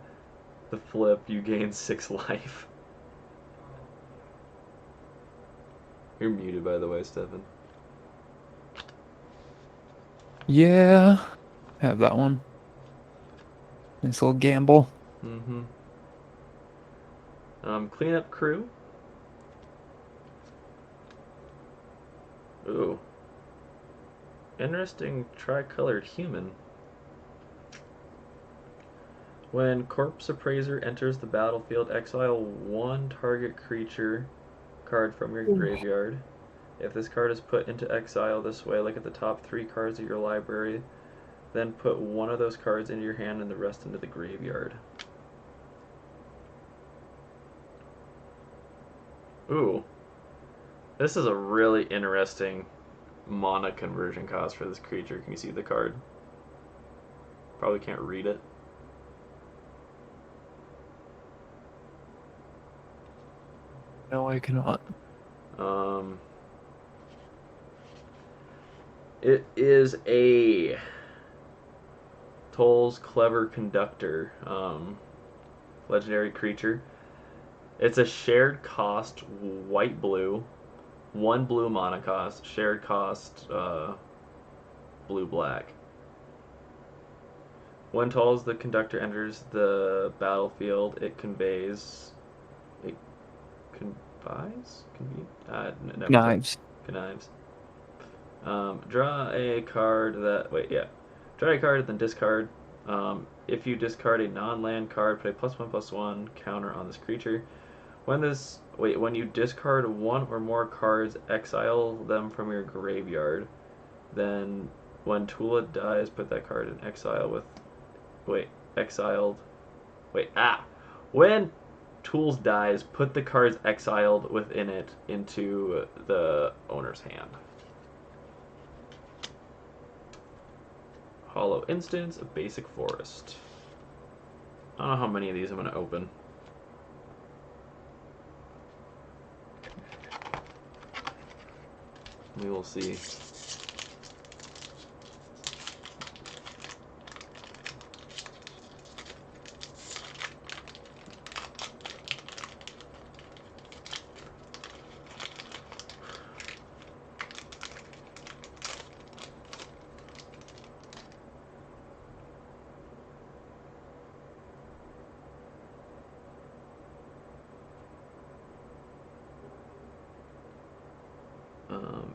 the flip, you gain 6 life. You're muted, by the way, Stefan. Yeah. Have that one. Nice little gamble. Mm-hmm. Cleanup crew. Ooh. Interesting tricolored human. When Corpse Appraiser enters the battlefield, exile one target creature card from your graveyard. If this card is put into exile this way, look at the top 3 cards of your library. Then put one of those cards into your hand and the rest into the graveyard. Ooh. This is a really interesting mana conversion cost for this creature. Can you see the card? Probably can't read it. No, I cannot. It is a Toll's Clever Conductor, legendary creature. It's a shared cost white blue, 1 blue mana cost, shared cost blue black. When Toll's the Conductor enters the battlefield, it conveys. It conveys? Knives. Connives. Draw a card that. Wait, yeah. Draw a card, then discard. If you discard a non-land card, put a +1/+1 counter on this creature. When you discard one or more cards, exile them from your graveyard. Then, when Tula dies, put that card in exile with. When Tools dies, put the cards exiled within it into the owner's hand. Hollow Instance, a basic forest. I don't know how many of these I'm going to open. We will see.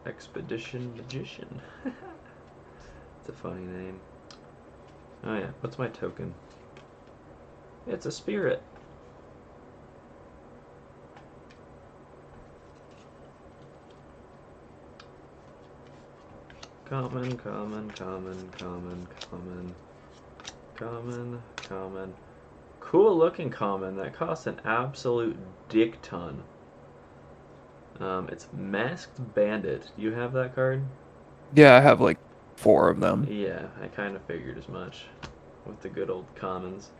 Expedition Magician. It's a funny name. Oh yeah, what's my token? It's a spirit. Common. Cool looking common that costs an absolute dick ton. It's Masked Bandit. Do you have that card? Yeah, I have like 4 of them. Yeah, I kind of figured as much with the good old commons.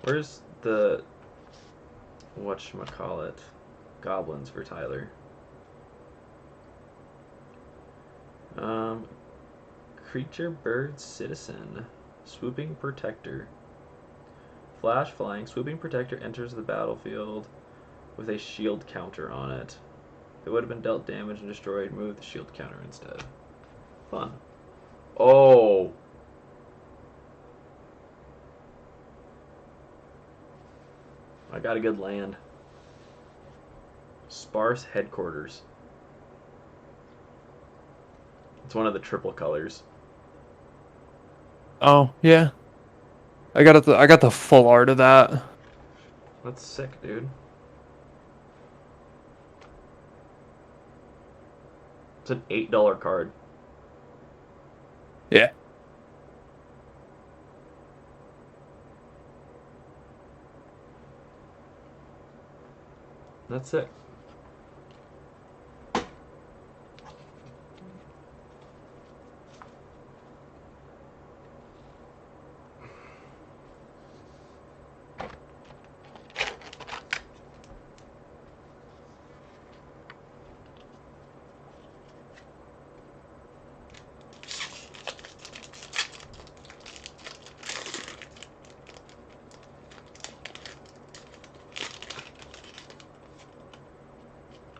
Where's the whatchamacallit goblins for Tyler? Creature, bird, citizen, swooping protector. Flash flying, swooping protector enters the battlefield with a shield counter on it. If it would have been dealt damage and destroyed, move the shield counter instead. Fun. Oh! I got a good land. Sparse Headquarters. It's one of the triple colors. Oh, yeah. I got the full art of that. That's sick, dude. It's an $8 card. Yeah. That's it.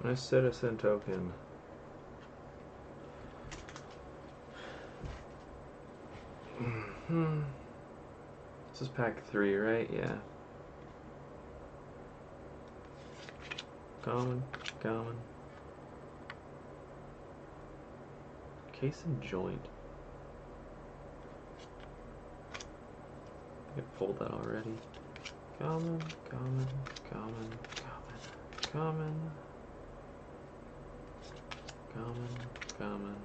My citizen token. This is pack 3, right? Yeah. Common. Case and joint. I pulled that already. Common, common, common, common, common, common, common.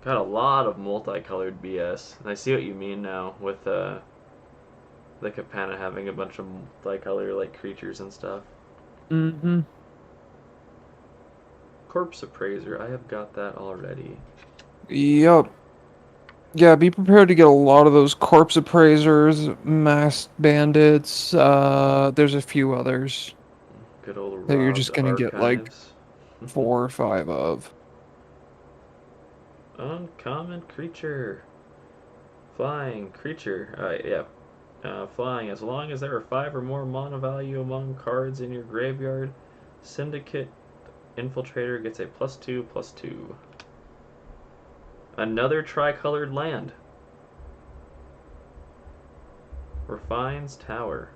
Got a lot of multicolored BS. And I see what you mean now with the Capana having a bunch of multicolor like creatures and stuff. Mm-hmm. Corpse Appraiser, I have got that already. Yup. Yeah, be prepared to get a lot of those corpse appraisers, masked bandits. There's a few others Good old that you're robbed just gonna get like archives. 4 or 5 of. Uncommon creature. Flying creature. Yeah. Flying. As long as there are 5 or more mana value among cards in your graveyard, Syndicate Infiltrator gets a +2/+2. Another tricolored land. Refines Tower.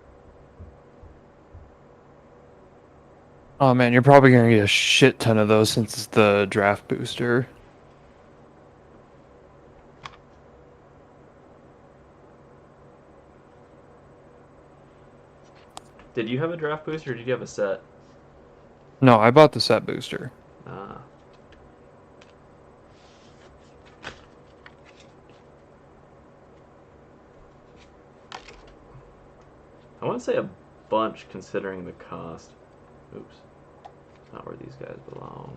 Oh man, you're probably gonna get a shit ton of those since it's the draft booster. Did you have a draft booster or did you have a set? No, I bought the set booster. Ah. I want to say a bunch considering the cost. Oops. Not where these guys belong.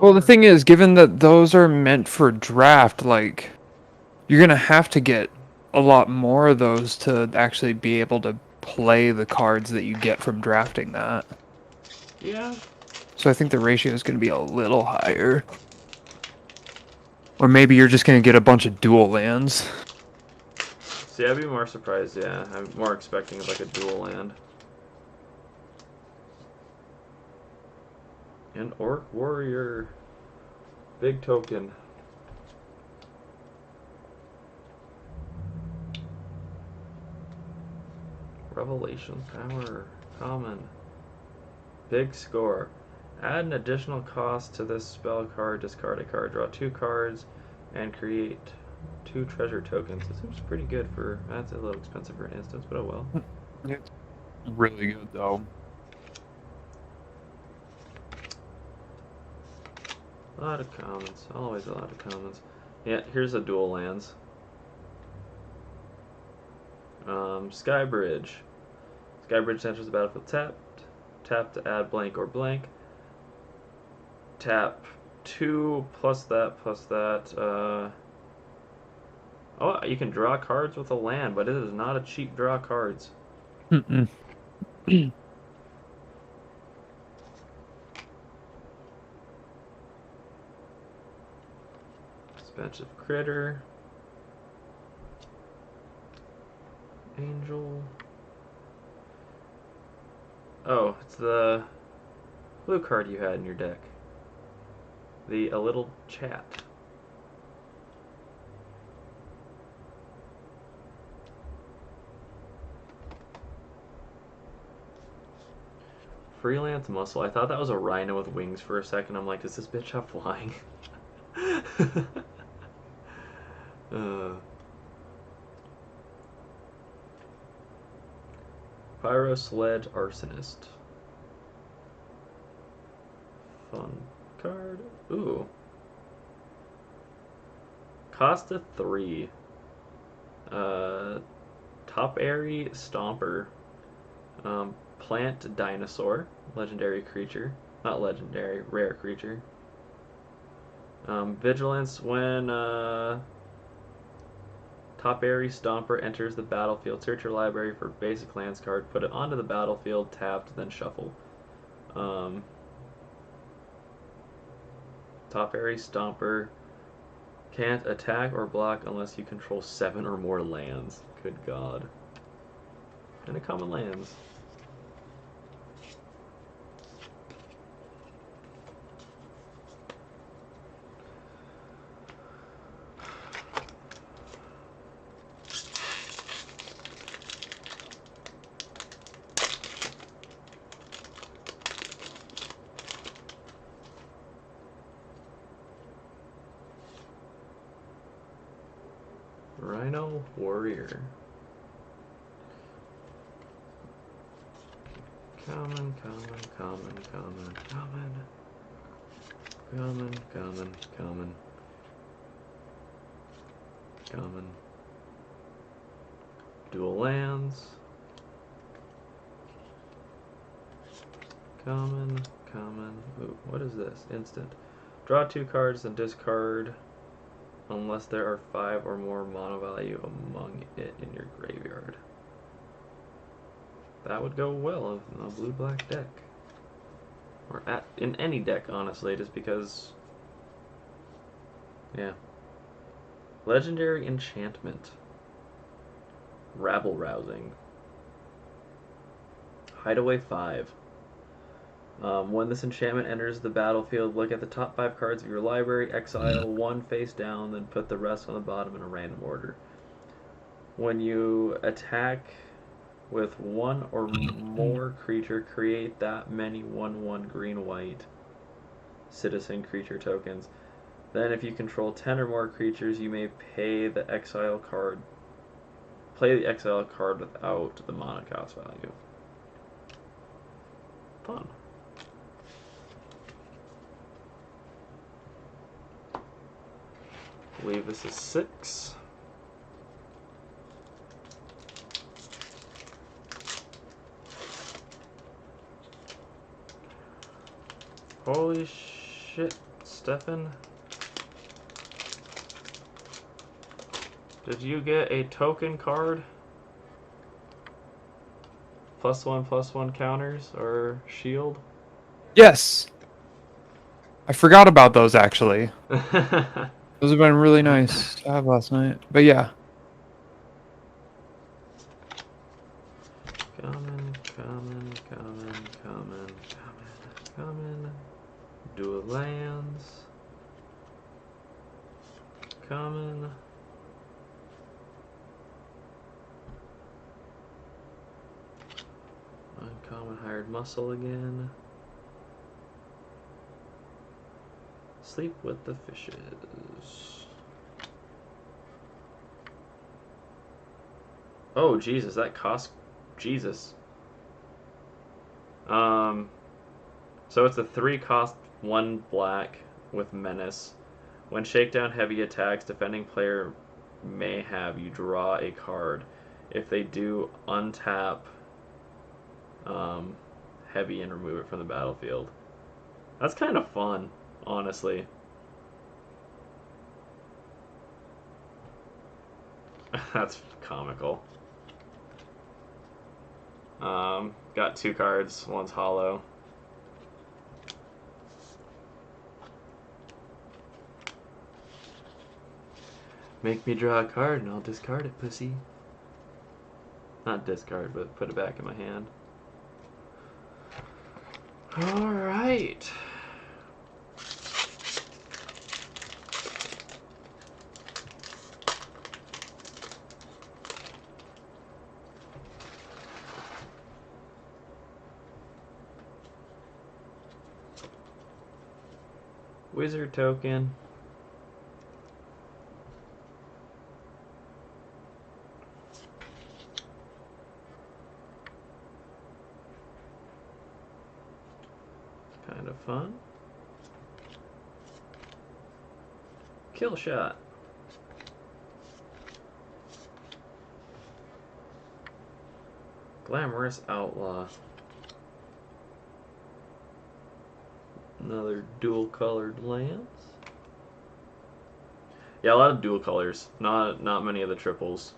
Well, the thing is, given that those are meant for draft, like, you're gonna have to get a lot more of those to actually be able to play the cards that you get from drafting that. Yeah. So I think the ratio is gonna be a little higher. Or maybe you're just gonna get a bunch of dual lands. See, I'd be more surprised, yeah. I'm more expecting like a dual land. An Orc Warrior. Big token. Revelation Power. Common. Big score. Add an additional cost to this spell card. Discard a card. Draw 2 cards. And create 2 treasure tokens. It seems pretty good for... That's a little expensive for an instance, but oh well. It's really good, though. A lot of commons. Always a lot of commons. Yeah, here's a dual lands. Skybridge. Skybridge enters the battlefield tapped. Tap to add blank or blank. Tap 2 plus that plus that. Oh, you can draw cards with a land, but it is not a cheap draw cards. Mm-mm. Expensive critter. Angel. Oh, it's the blue card you had in your deck. A little chat. Freelance Muscle. I thought that was a rhino with wings for a second. I'm like, does this bitch have flying? Pyro Sledge Arsonist. Fun card. Ooh. Costa 3. Top Airy Stomper. Plant Dinosaur. Legendary creature. Not legendary, rare creature. Vigilance when Top Airy Stomper enters the battlefield. Search your library for basic lands card. Put it onto the battlefield, tapped, then shuffle. Top Airy Stomper can't attack or block unless you control 7 or more lands. Good God. And a common lands. Rhino Warrior. Common. Dual lands. Common. Ooh, what is this? Instant. Draw 2 cards and discard unless there are 5 or more mono value among it in your graveyard. That would go well in a blue-black deck. Or in any deck, honestly, just because... Yeah. Legendary Enchantment. Rabble-rousing. Hideaway 5. When this enchantment enters the battlefield, look at the top 5 cards of your library, exile 1 face down, then put the rest on the bottom in a random order. When you attack with 1 or more creature, create that many 1/1 green-white citizen creature tokens. Then if you control 10 or more creatures, you may play the exile card without the mana cost value. Fun. I believe this is 6. Holy shit, Stefan. Did you get a token card? +1/+1 counters or shield? Yes. I forgot about those actually. Those have been really nice to have last night. But yeah. Common. Dual lands. Common. Uncommon hired muscle again. Sleep with the fishes. Oh Jesus, that cost Jesus. So it's a 3 cost 1 black with menace. When shakedown heavy attacks, defending player may have you draw a card. If they do, untap heavy and remove it from the battlefield. That's kind of fun, honestly. That's comical. Got 2 cards, one's hollow. Make me draw a card and I'll discard it, pussy. Not discard, but put it back in my hand. Alright. Wizard token. Kind of fun. Kill shot. Glamorous outlaw. Another dual colored lance. Yeah, a lot of dual colors. Not many of the triples.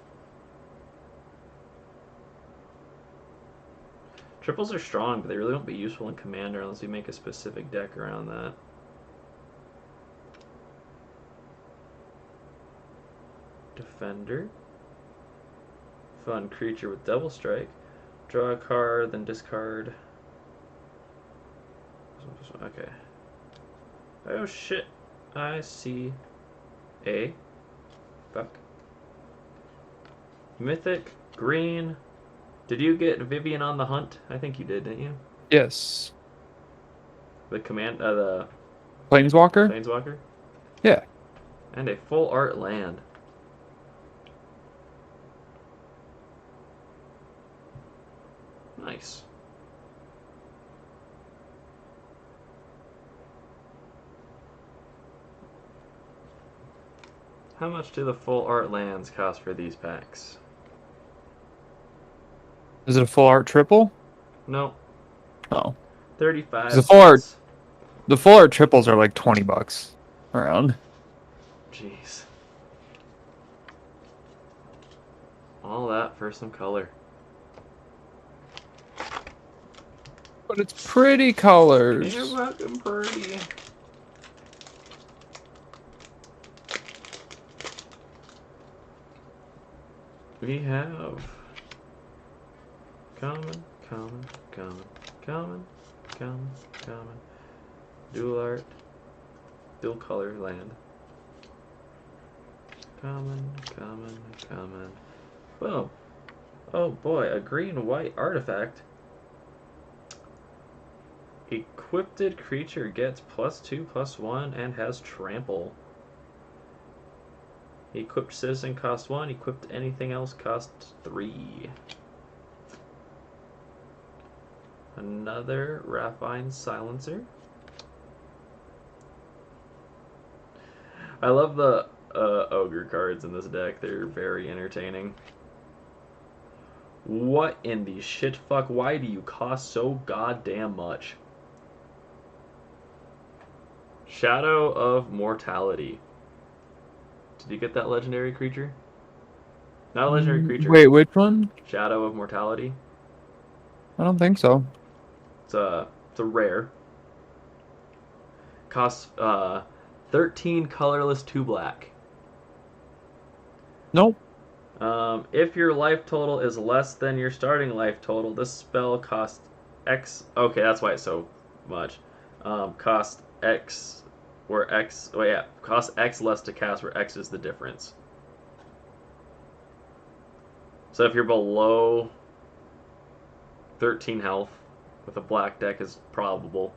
Triples are strong, but they really won't be useful in Commander unless you make a specific deck around that. Defender. Fun creature with double strike. Draw a card, then discard. Okay. Oh shit. I see a fuck. Mythic green. Did you get Vivian on the Hunt? I think you did, didn't you? Yes. The the Planeswalker? Planeswalker? Yeah. And a full art land. Nice. How much do the full art lands cost for these packs? Is it a full art triple? Nope. Oh, 'cause 35 cents. the full art triples are like $20 around. Jeez. All that for some color. But it's pretty colors. You're fucking pretty. We have common, common, common, common, common, common, dual art, dual color land. Common, common, common. Boom. Oh boy, a green-white artifact. Equipped creature gets +2/+1 and has trample. Equipped citizen costs 1, equipped anything else costs 3. Another Raffine Silencer. I love the ogre cards in this deck. They're very entertaining. What in the shit fuck? Why do you cost so goddamn much? Shadow of Mortality. Did you get that legendary creature? Not a legendary creature. Wait, which one? Shadow of Mortality. I don't think so. It's a rare. Costs 13 colorless 2 black. Nope. If your life total is less than your starting life total, this spell costs X. Okay, that's why it's so much. Cost X, where X. Oh yeah, cost X less to cast, where X is the difference. So if you're below 13 health, with a black deck is probable,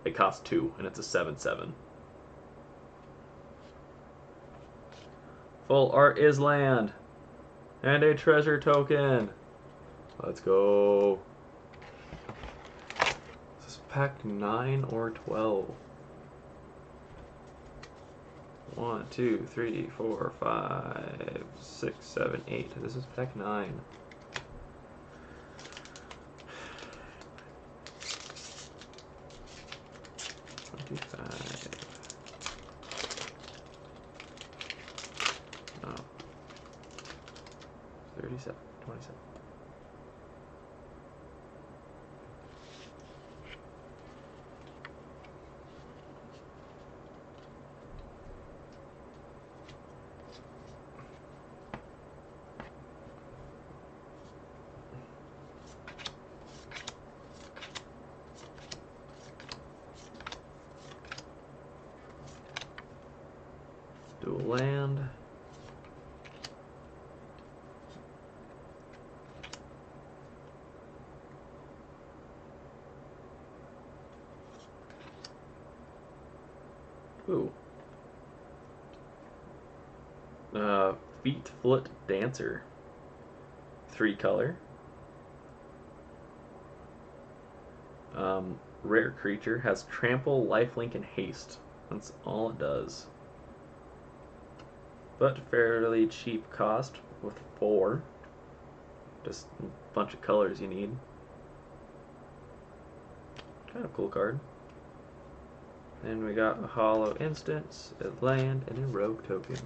it costs 2, and it's a 7/7. Full art is land. And a treasure token. Let's go. Is this pack 9 or 12? 1, 2, 3, 4, 5, 6, 7, 8. This is pack 9. No. 37, 27. Dual land. Ooh. Feet Foot Dancer. 3 color. Rare creature, has trample, lifelink, and haste. That's all it does. But fairly cheap cost with 4. Just a bunch of colors you need. Kind of cool card. Then we got a hollow instance, a land, and a rogue token.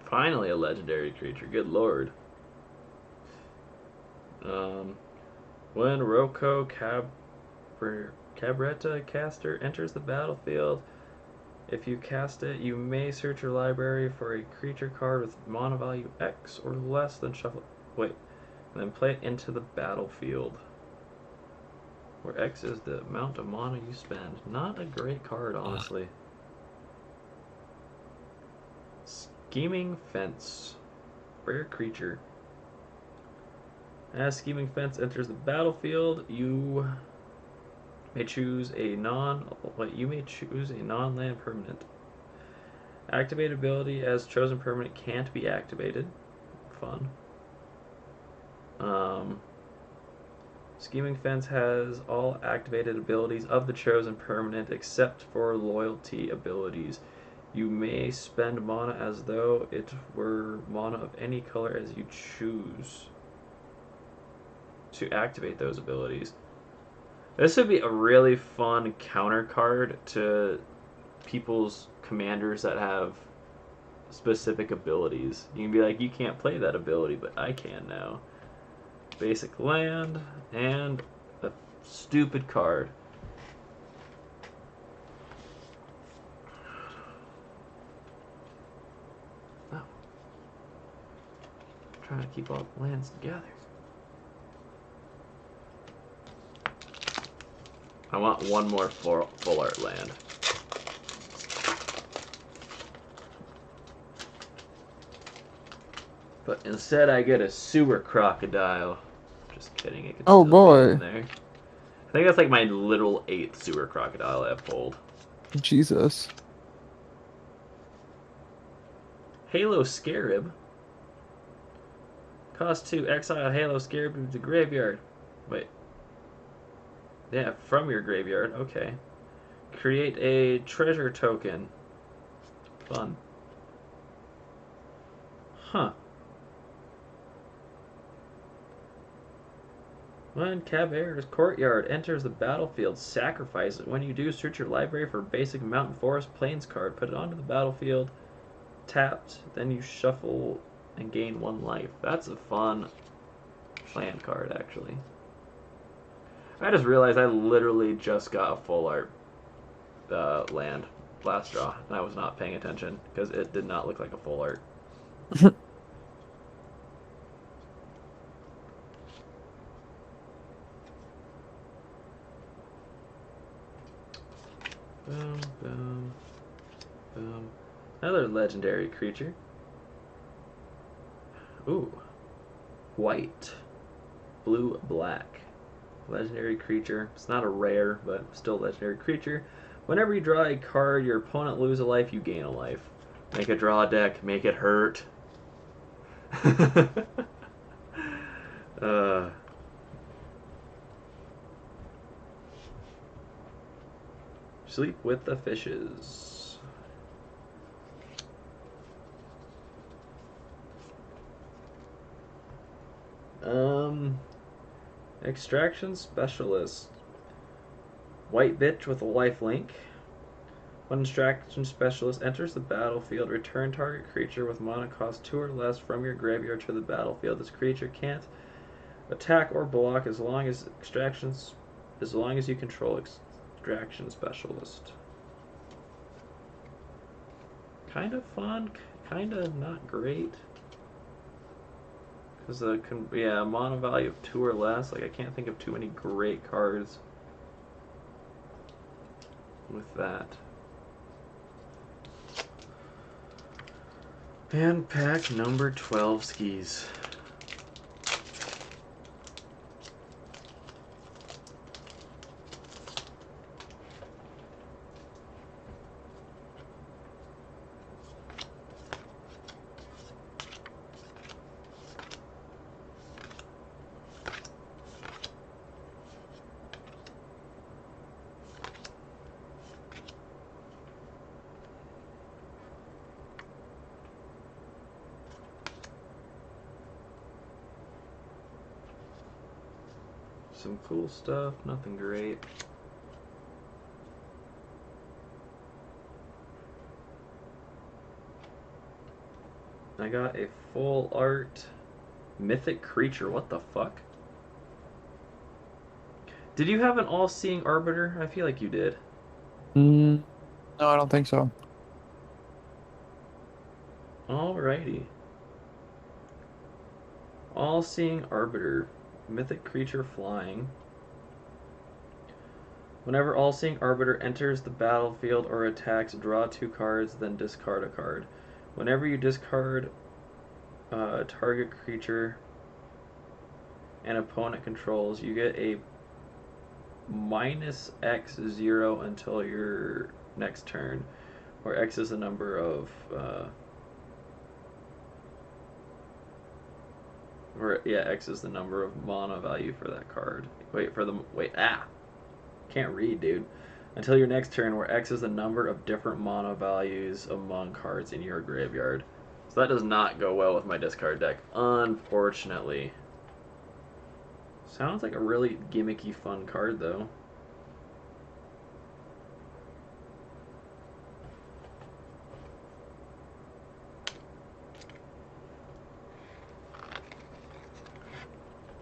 Finally a legendary creature, good lord. When Roko Cabretta caster enters the battlefield. If you cast it, you may search your library for a creature card with mana value X or less, then shuffle. Wait, and then play it into the battlefield. Where X is the amount of mana you spend. Not a great card, honestly. Scheming Fence. Rare creature. As Scheming Fence enters the battlefield, you may choose a non-land permanent. Activate ability as chosen permanent can't be activated. Fun. Scheming Fence has all activated abilities of the chosen permanent except for loyalty abilities. You may spend mana as though it were mana of any color as you choose to activate those abilities. This would be a really fun counter card to people's commanders that have specific abilities. You can be like, you can't play that ability, but I can now. Basic land and a stupid card. Oh. I'm trying to keep all the lands together. I want one more full art land. But instead I get a sewer crocodile. Just kidding, it could Oh, still boy. be in there. I think that's like my literal 8th sewer crocodile I've pulled. Jesus. Halo Scarab. Cost 2, exile Halo Scarab to the graveyard. Wait. Yeah, from your graveyard. Okay. Create a treasure token. Fun. Huh. When Caber's Courtyard enters the battlefield, sacrifice it. When you do, search your library for a basic Mountain Forest Plains card. Put it onto the battlefield. Tapped. Then you shuffle and gain 1 life. That's a fun land card, actually. I just realized I literally just got a full art land last draw, and I was not paying attention because it did not look like a full art. Boom, boom, boom. Another legendary creature. Ooh. White. Blue, black. Legendary creature. It's not a rare, but still legendary creature. Whenever you draw a card, your opponent loses a life, you gain a life. Make a draw deck, make it hurt. Sleep with the fishes. Extraction Specialist. White bitch with a lifelink. When Extraction Specialist enters the battlefield, return target creature with mana cost 2 or less from your graveyard to the battlefield. This creature can't attack or block as long as you control Extraction Specialist. Kind of fun, kind of not great. Because the mana value of 2 or less. Like, I can't think of too many great cards with that. And pack number 12 skis. Some cool stuff, nothing great. I got a full art mythic creature. What the fuck? Did you have an all-seeing arbiter? I feel like you did. Mm, no, I don't think so. Alrighty. All-seeing arbiter, mythic creature flying. Whenever All-Seeing Arbiter enters the battlefield or attacks, draw 2 cards, then discard a card. Whenever you discard a target creature an opponent controls, you get a minus X0 until your next turn, where X is the number of X is the number of mana value for that card. Can't read, dude. Until your next turn, where X is the number of different mana values among cards in your graveyard. So that does not go well with my discard deck, unfortunately. Sounds like a really gimmicky, fun card, though.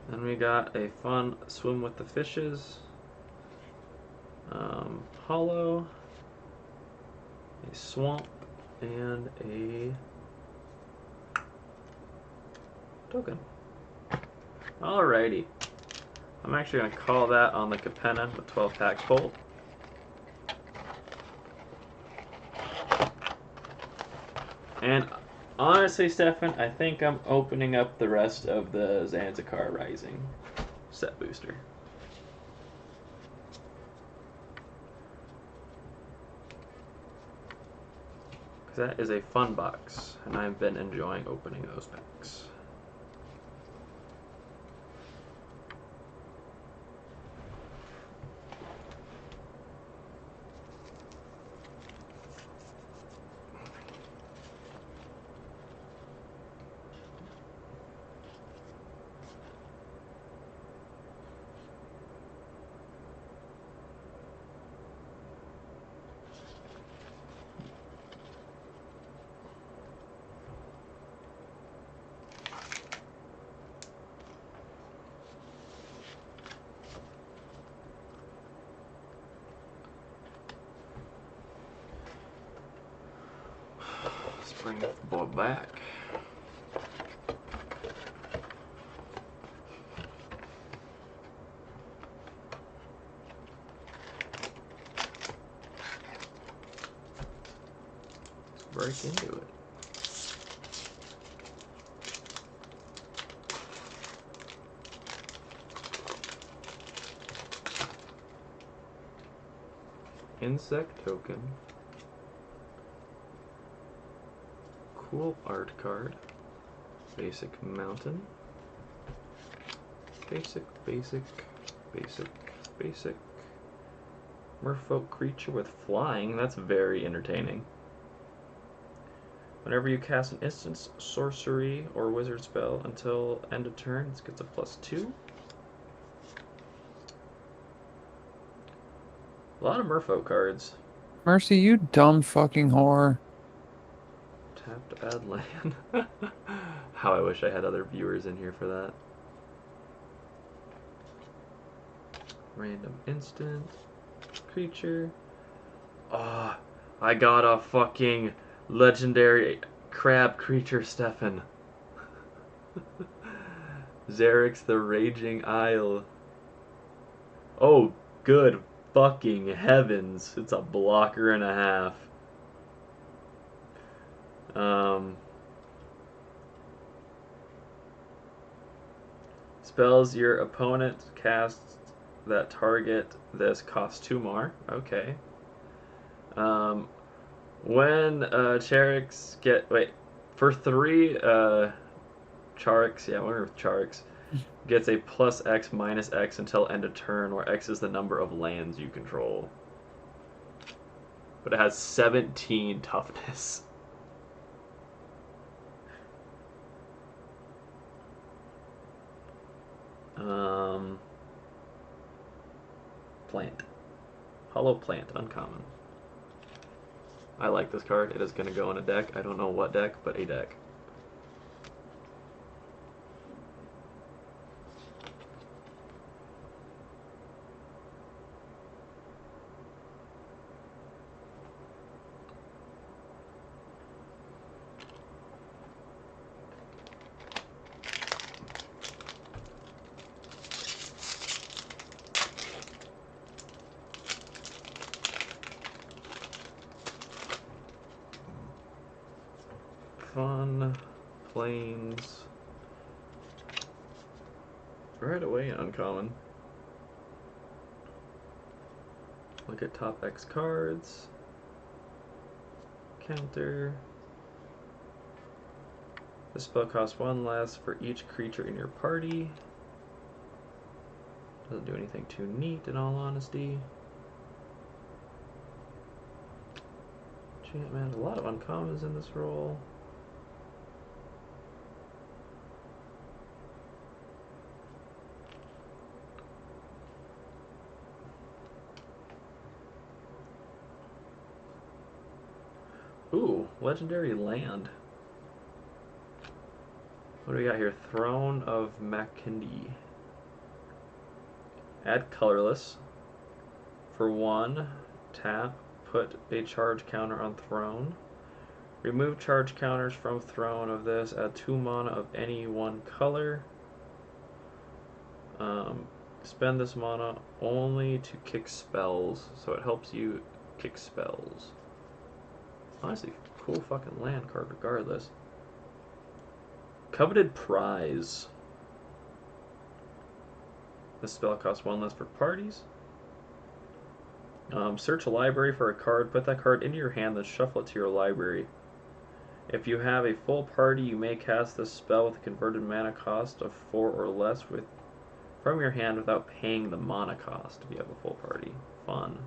Then we got a fun Swim with the Fishes. Hollow, a Swamp, and a token. Alrighty. I'm actually going to call that on the Capenna with 12 packs pulled. And honestly, Stefan, I think I'm opening up the rest of the Zanzibar Rising set booster. Because that is a fun box, and I've been enjoying opening those packs. Let's bring the boy back. Let's break into it. Insect token. Cool art card. Basic mountain. Basic. Merfolk creature with flying. That's very entertaining. Whenever you cast an instant, sorcery, or wizard spell until end of turn, it gets a +2. A lot of Merfolk cards. Mercy, you dumb fucking whore. Tap to add land. How I wish I had other viewers in here for that. Random instant. Creature. Ah, oh, I got a fucking legendary crab creature, Stefan. Xerix the Raging Isle. Oh, good fucking heavens. It's a blocker and a half. Spells your opponent casts that target this cost 2 more. Okay. When Charics get... Wait. For 3 Charics... Yeah, we're with Charics. Gets a +X -X until end of turn, where X is the number of lands you control. But it has 17 toughness. Plant. Hollow Plant, uncommon. I like this card. It is going to go in a deck. I don't know what deck, but a deck. fun. Planes. Right away, uncommon. Look at top X cards. Counter. The spell costs 1 less for each creature in your party. Doesn't do anything too neat, in all honesty. Enchantment, a lot of uncommons in this roll. Ooh, legendary land. What do we got here? Throne of Makindi. Add colorless. For 1, tap, put a charge counter on throne. Remove charge counters from throne of this. Add 2 mana of any one color. Spend this mana only to kick spells, so it helps you kick spells. Honestly, cool fucking land card regardless. Coveted Prize. This spell costs 1 less for parties. Search a library for a card, put that card into your hand, then shuffle it to your library. If you have a full party, you may cast this spell with a converted mana cost of 4 or less from your hand without paying the mana cost if you have a full party. Fun.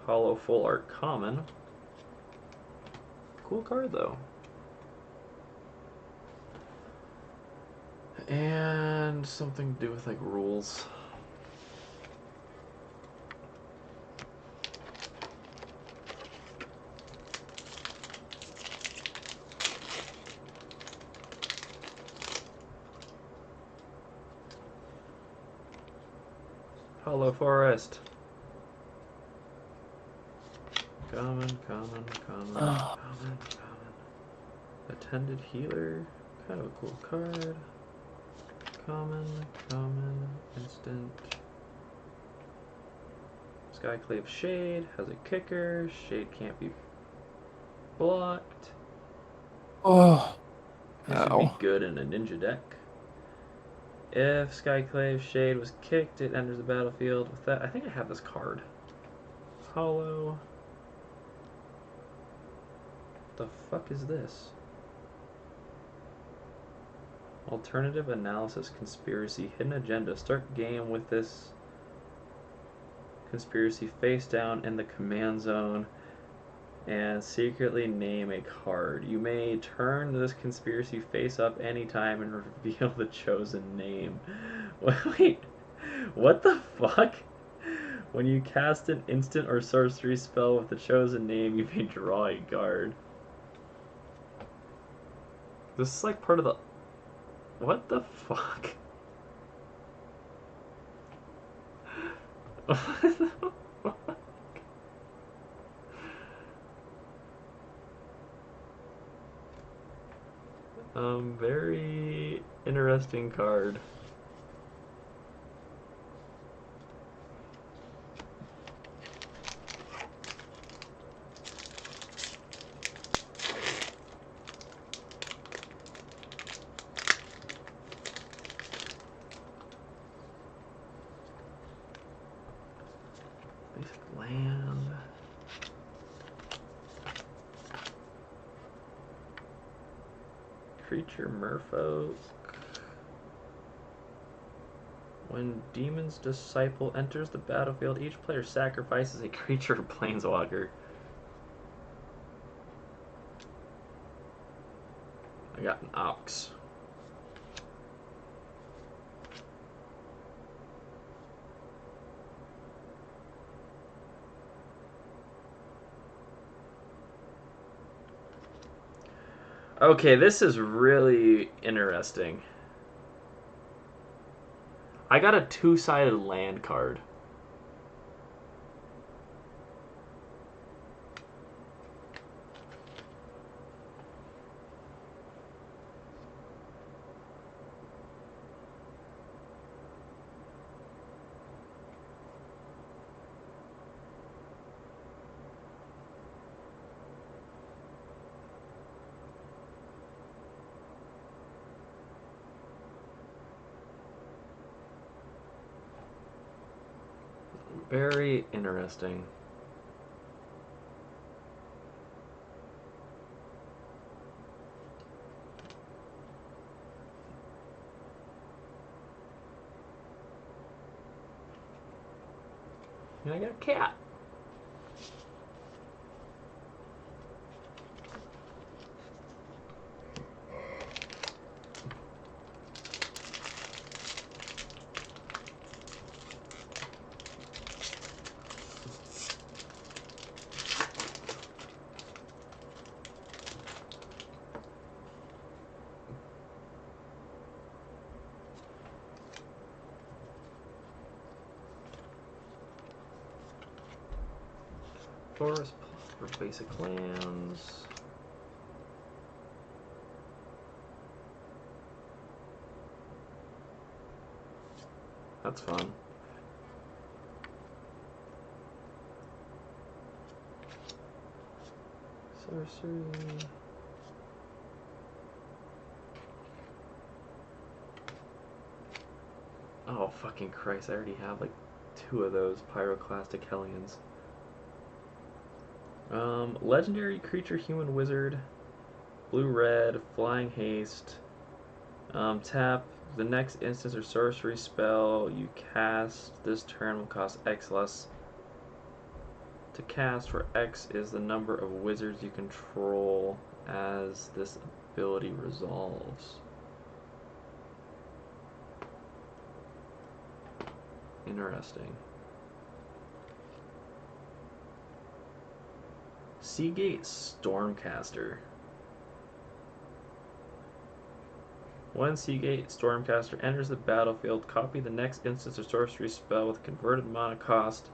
Hollow Full Art Common. Cool card though. And something to do with like rules. Hollow Forest. Common. Attended Healer. Kind of a cool card. Common, instant. Skyclave Shade has a kicker. Shade can't be blocked. Oh. This should be good in a ninja deck. If Skyclave Shade was kicked, it enters the battlefield. With that, I think I have this card. Hollow. The fuck is this? Alternative Analysis Conspiracy Hidden Agenda. Start game with this conspiracy face down in the command zone and secretly name a card. You may turn this conspiracy face up anytime and reveal the chosen name. Wait, what the fuck? When you cast an instant or sorcery spell with the chosen name, you may draw a card. This is like part of the... What the fuck? What the fuck? Very interesting card. Basic land. Creature Merfolk. When Demon's Disciple enters the battlefield, each player sacrifices a creature or planeswalker. I got an Ox. Okay, this is really interesting. I got a two-sided land card. Very interesting. And I got a cat. Forest for basic lands. That's fun. Sorcery. Oh, fucking Christ, I already have like 2 of those Pyroclastic Hellions. Legendary creature, human wizard, blue-red, flying haste. Tap the next instance or sorcery spell you cast this turn will cost X less to cast, where X is the number of wizards you control as this ability resolves. Interesting. Seagate Stormcaster. When Seagate Stormcaster enters the battlefield, copy the next instance or sorcery spell with converted mana cost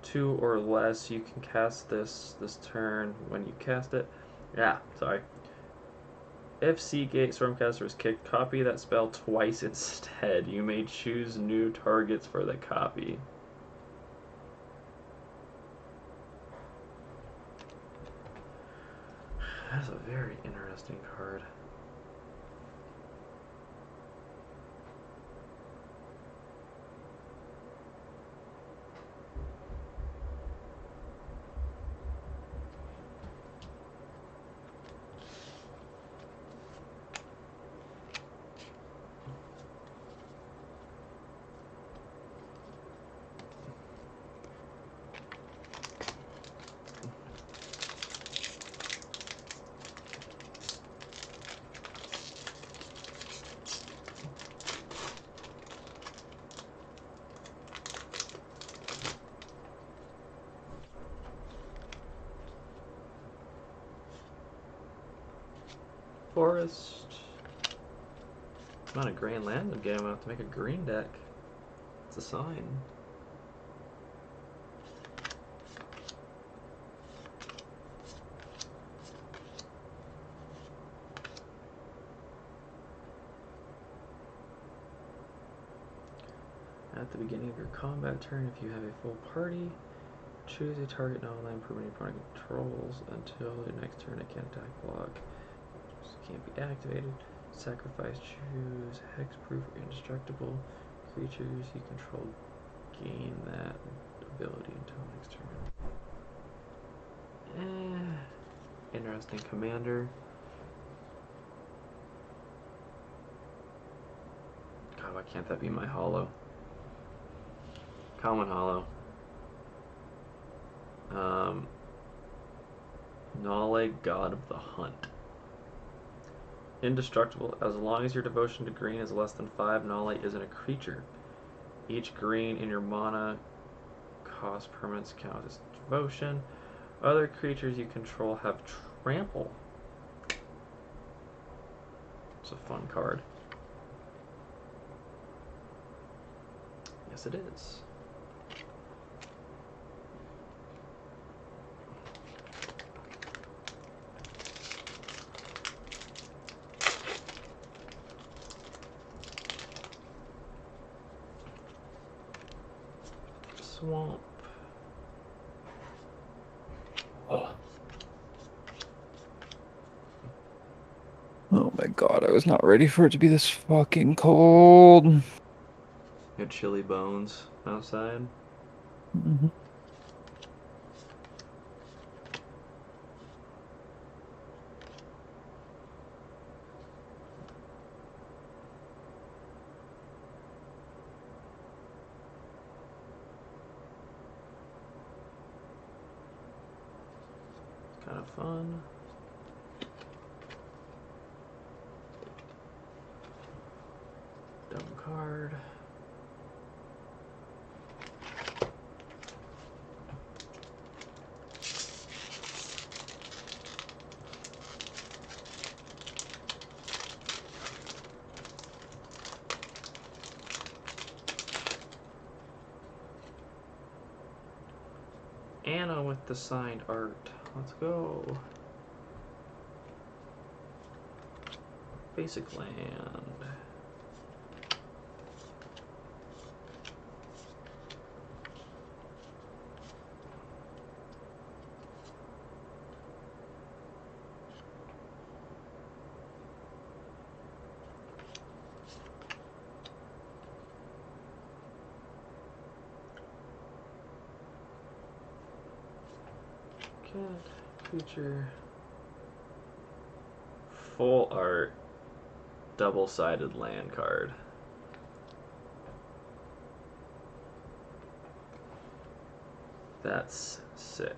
2 or less. You can cast this turn when you cast it. Yeah, sorry. If Seagate Stormcaster is kicked, copy that spell twice instead. You may choose new targets for the copy. That's a very interesting card. Forest. Not a grand land I'm getting. I'm going to have to make a green deck. It's a sign. At the beginning of your combat turn, if you have a full party, choose a target non-land permanent your opponent controls until the next turn it can't attack, block. Can't be activated. Sacrifice, choose hexproof or indestructible creatures you control gain that ability until next turn. Interesting commander. God, why can't that be my holo? Common holo. Nale, God of the Hunt. Indestructible. As long as your devotion to green is less than 5, Nale isn't a creature. Each green in your mana cost permanents count as devotion. Other creatures you control have trample. It's a fun card. Yes, it is. Swamp. Oh my god, I was not ready for it to be this fucking cold. Got chilly bones outside. Mhm. Kind of fun. Dumb card. Anna with the signed art. Let's go. Basic land. Cat, creature. Full art. Double-sided land card. That's sick.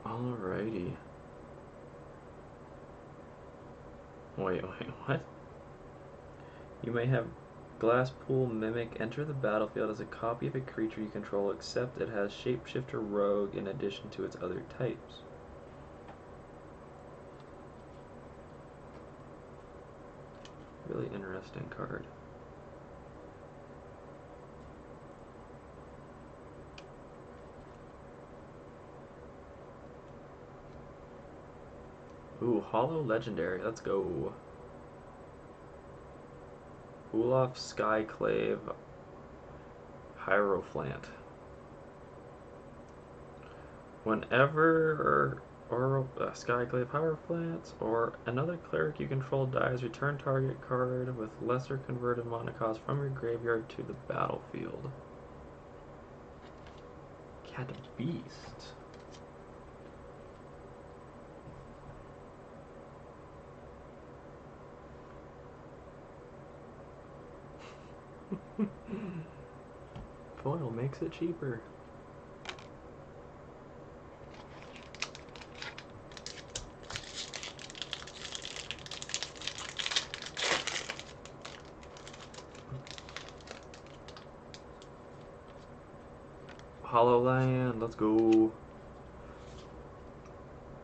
Alrighty. Wait, what? You may have Glasspool Mimic enter the battlefield as a copy of a creature you control, except it has Shapeshifter Rogue in addition to its other types. Really interesting card. Ooh, Hollow Legendary. Let's go. Olaf Skyclave Hierophant. Whenever Skyclave Hierophant or another cleric you control dies, return target card with lesser converted mana cost from your graveyard to the battlefield. Cat Beast. Foil makes it cheaper. Hollow Land, let's go.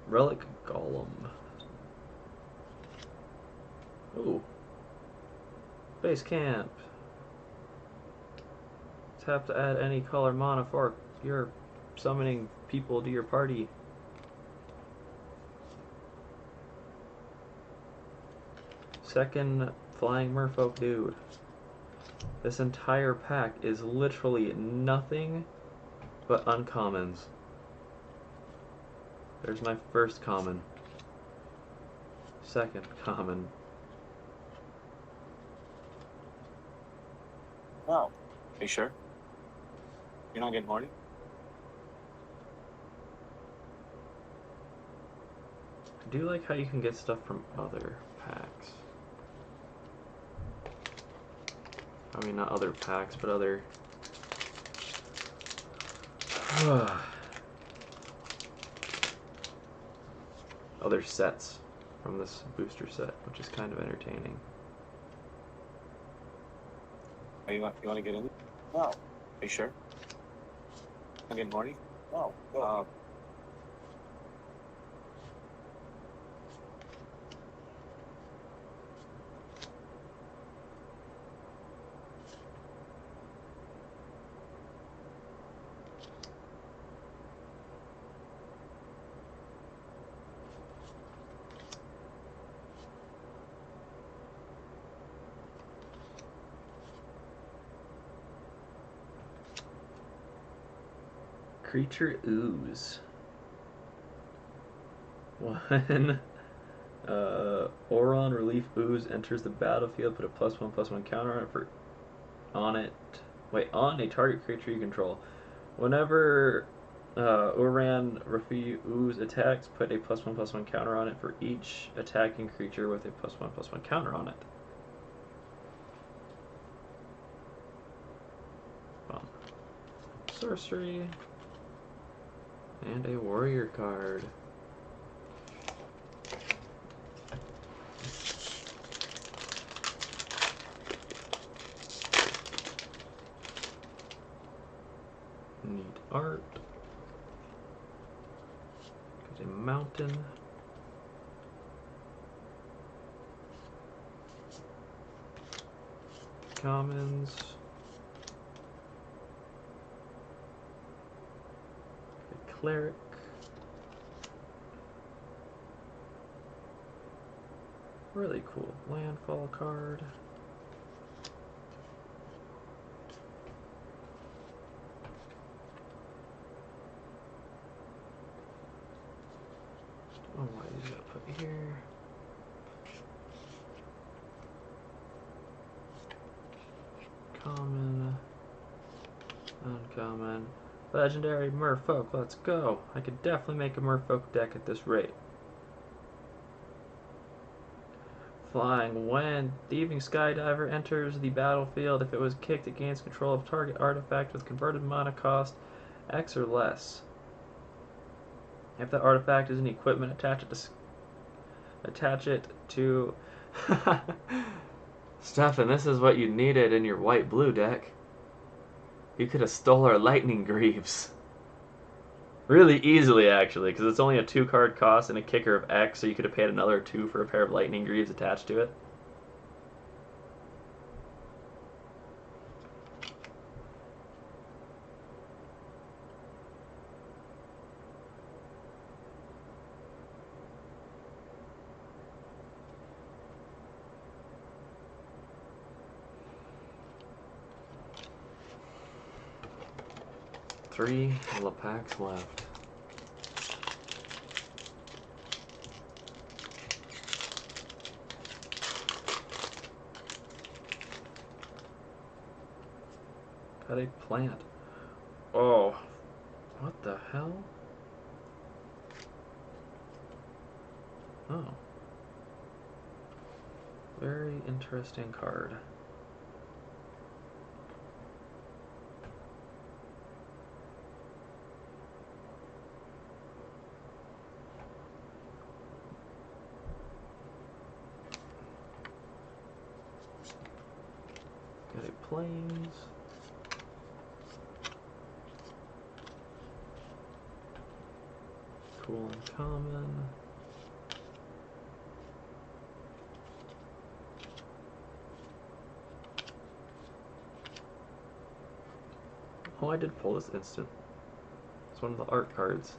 Relic Golem. Ooh. Base Camp. Tap to add any color mana for your summoning people to your party. Second Flying Merfolk dude. This entire pack is literally nothing but uncommons. There's my first common. Second common. Wow. Are you sure? You're not getting horny? I do like how you can get stuff from other packs. I mean, not other packs, but other... other sets from this booster set, which is kind of entertaining. Oh, you want to get in? No. Are you sure? I'm getting horny? No. Creature Ooze. When Oron Relief Ooze enters the battlefield, put a +1/+1 counter on it on a target creature you control. Whenever Oran Relief Ooze attacks, put a +1/+1 counter on it for each attacking creature with a +1/+1 counter on it. Sorcery. And a warrior card. Neat art. Got a mountain. Commons. A cleric. Really cool landfall card. Oh, why did I put here? Common. Uncommon. Legendary Merfolk, let's go. I could definitely make a Merfolk deck at this rate. Flying. When Thieving Skydiver enters the battlefield, if it was kicked, it gains control of target artifact with converted mana cost X or less. If that artifact is an equipment, attach it to Stefan, this is what you needed in your white-blue deck. You could have stole our Lightning Greaves. Really easily, actually, because it's only a 2-card cost and a kicker of X, so you could have paid another 2 for a pair of Lightning Greaves attached to it. Three packs left. Got a plant. Oh, what the hell? Oh. Very interesting card. Got a plains. Cool and common. Oh, I did pull this instant. It's one of the art cards.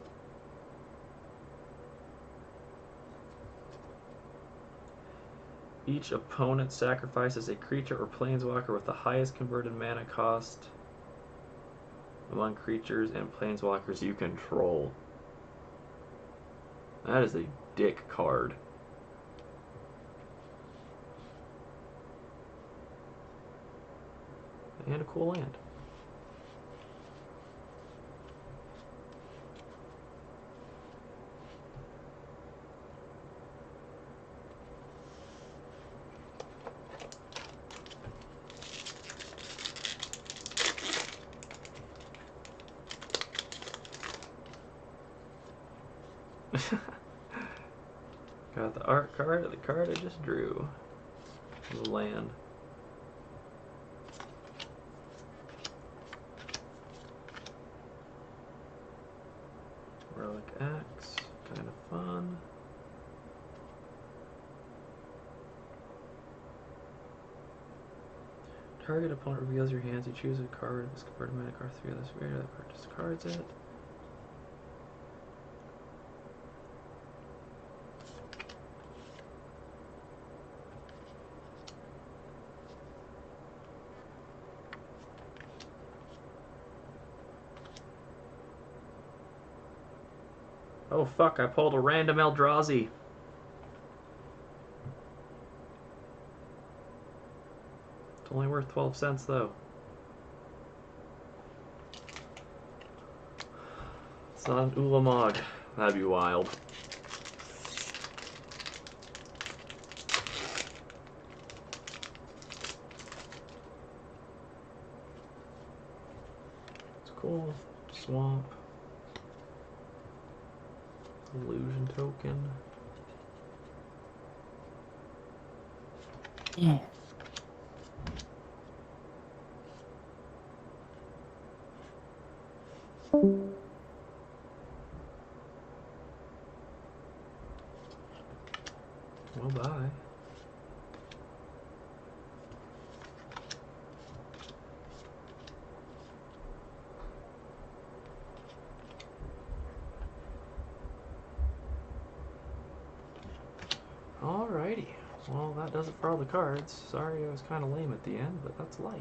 Each opponent sacrifices a creature or planeswalker with the highest converted mana cost among creatures and planeswalkers you control. That is a dick card. And a cool land. Got the art card of the card I just drew. The land. Relic X, kind of fun. Target opponent reveals your hands. You choose a card. Discard a mana card 3 of this way. That card discards it. Oh fuck, I pulled a random Eldrazi. It's only worth 12 cents though. It's not an Ulamog. That'd be wild. It's cool. Swamp. Illusion token. Yeah. Well, bye. Alrighty. Well, that does it for all the cards. Sorry I was kind of lame at the end, but that's life.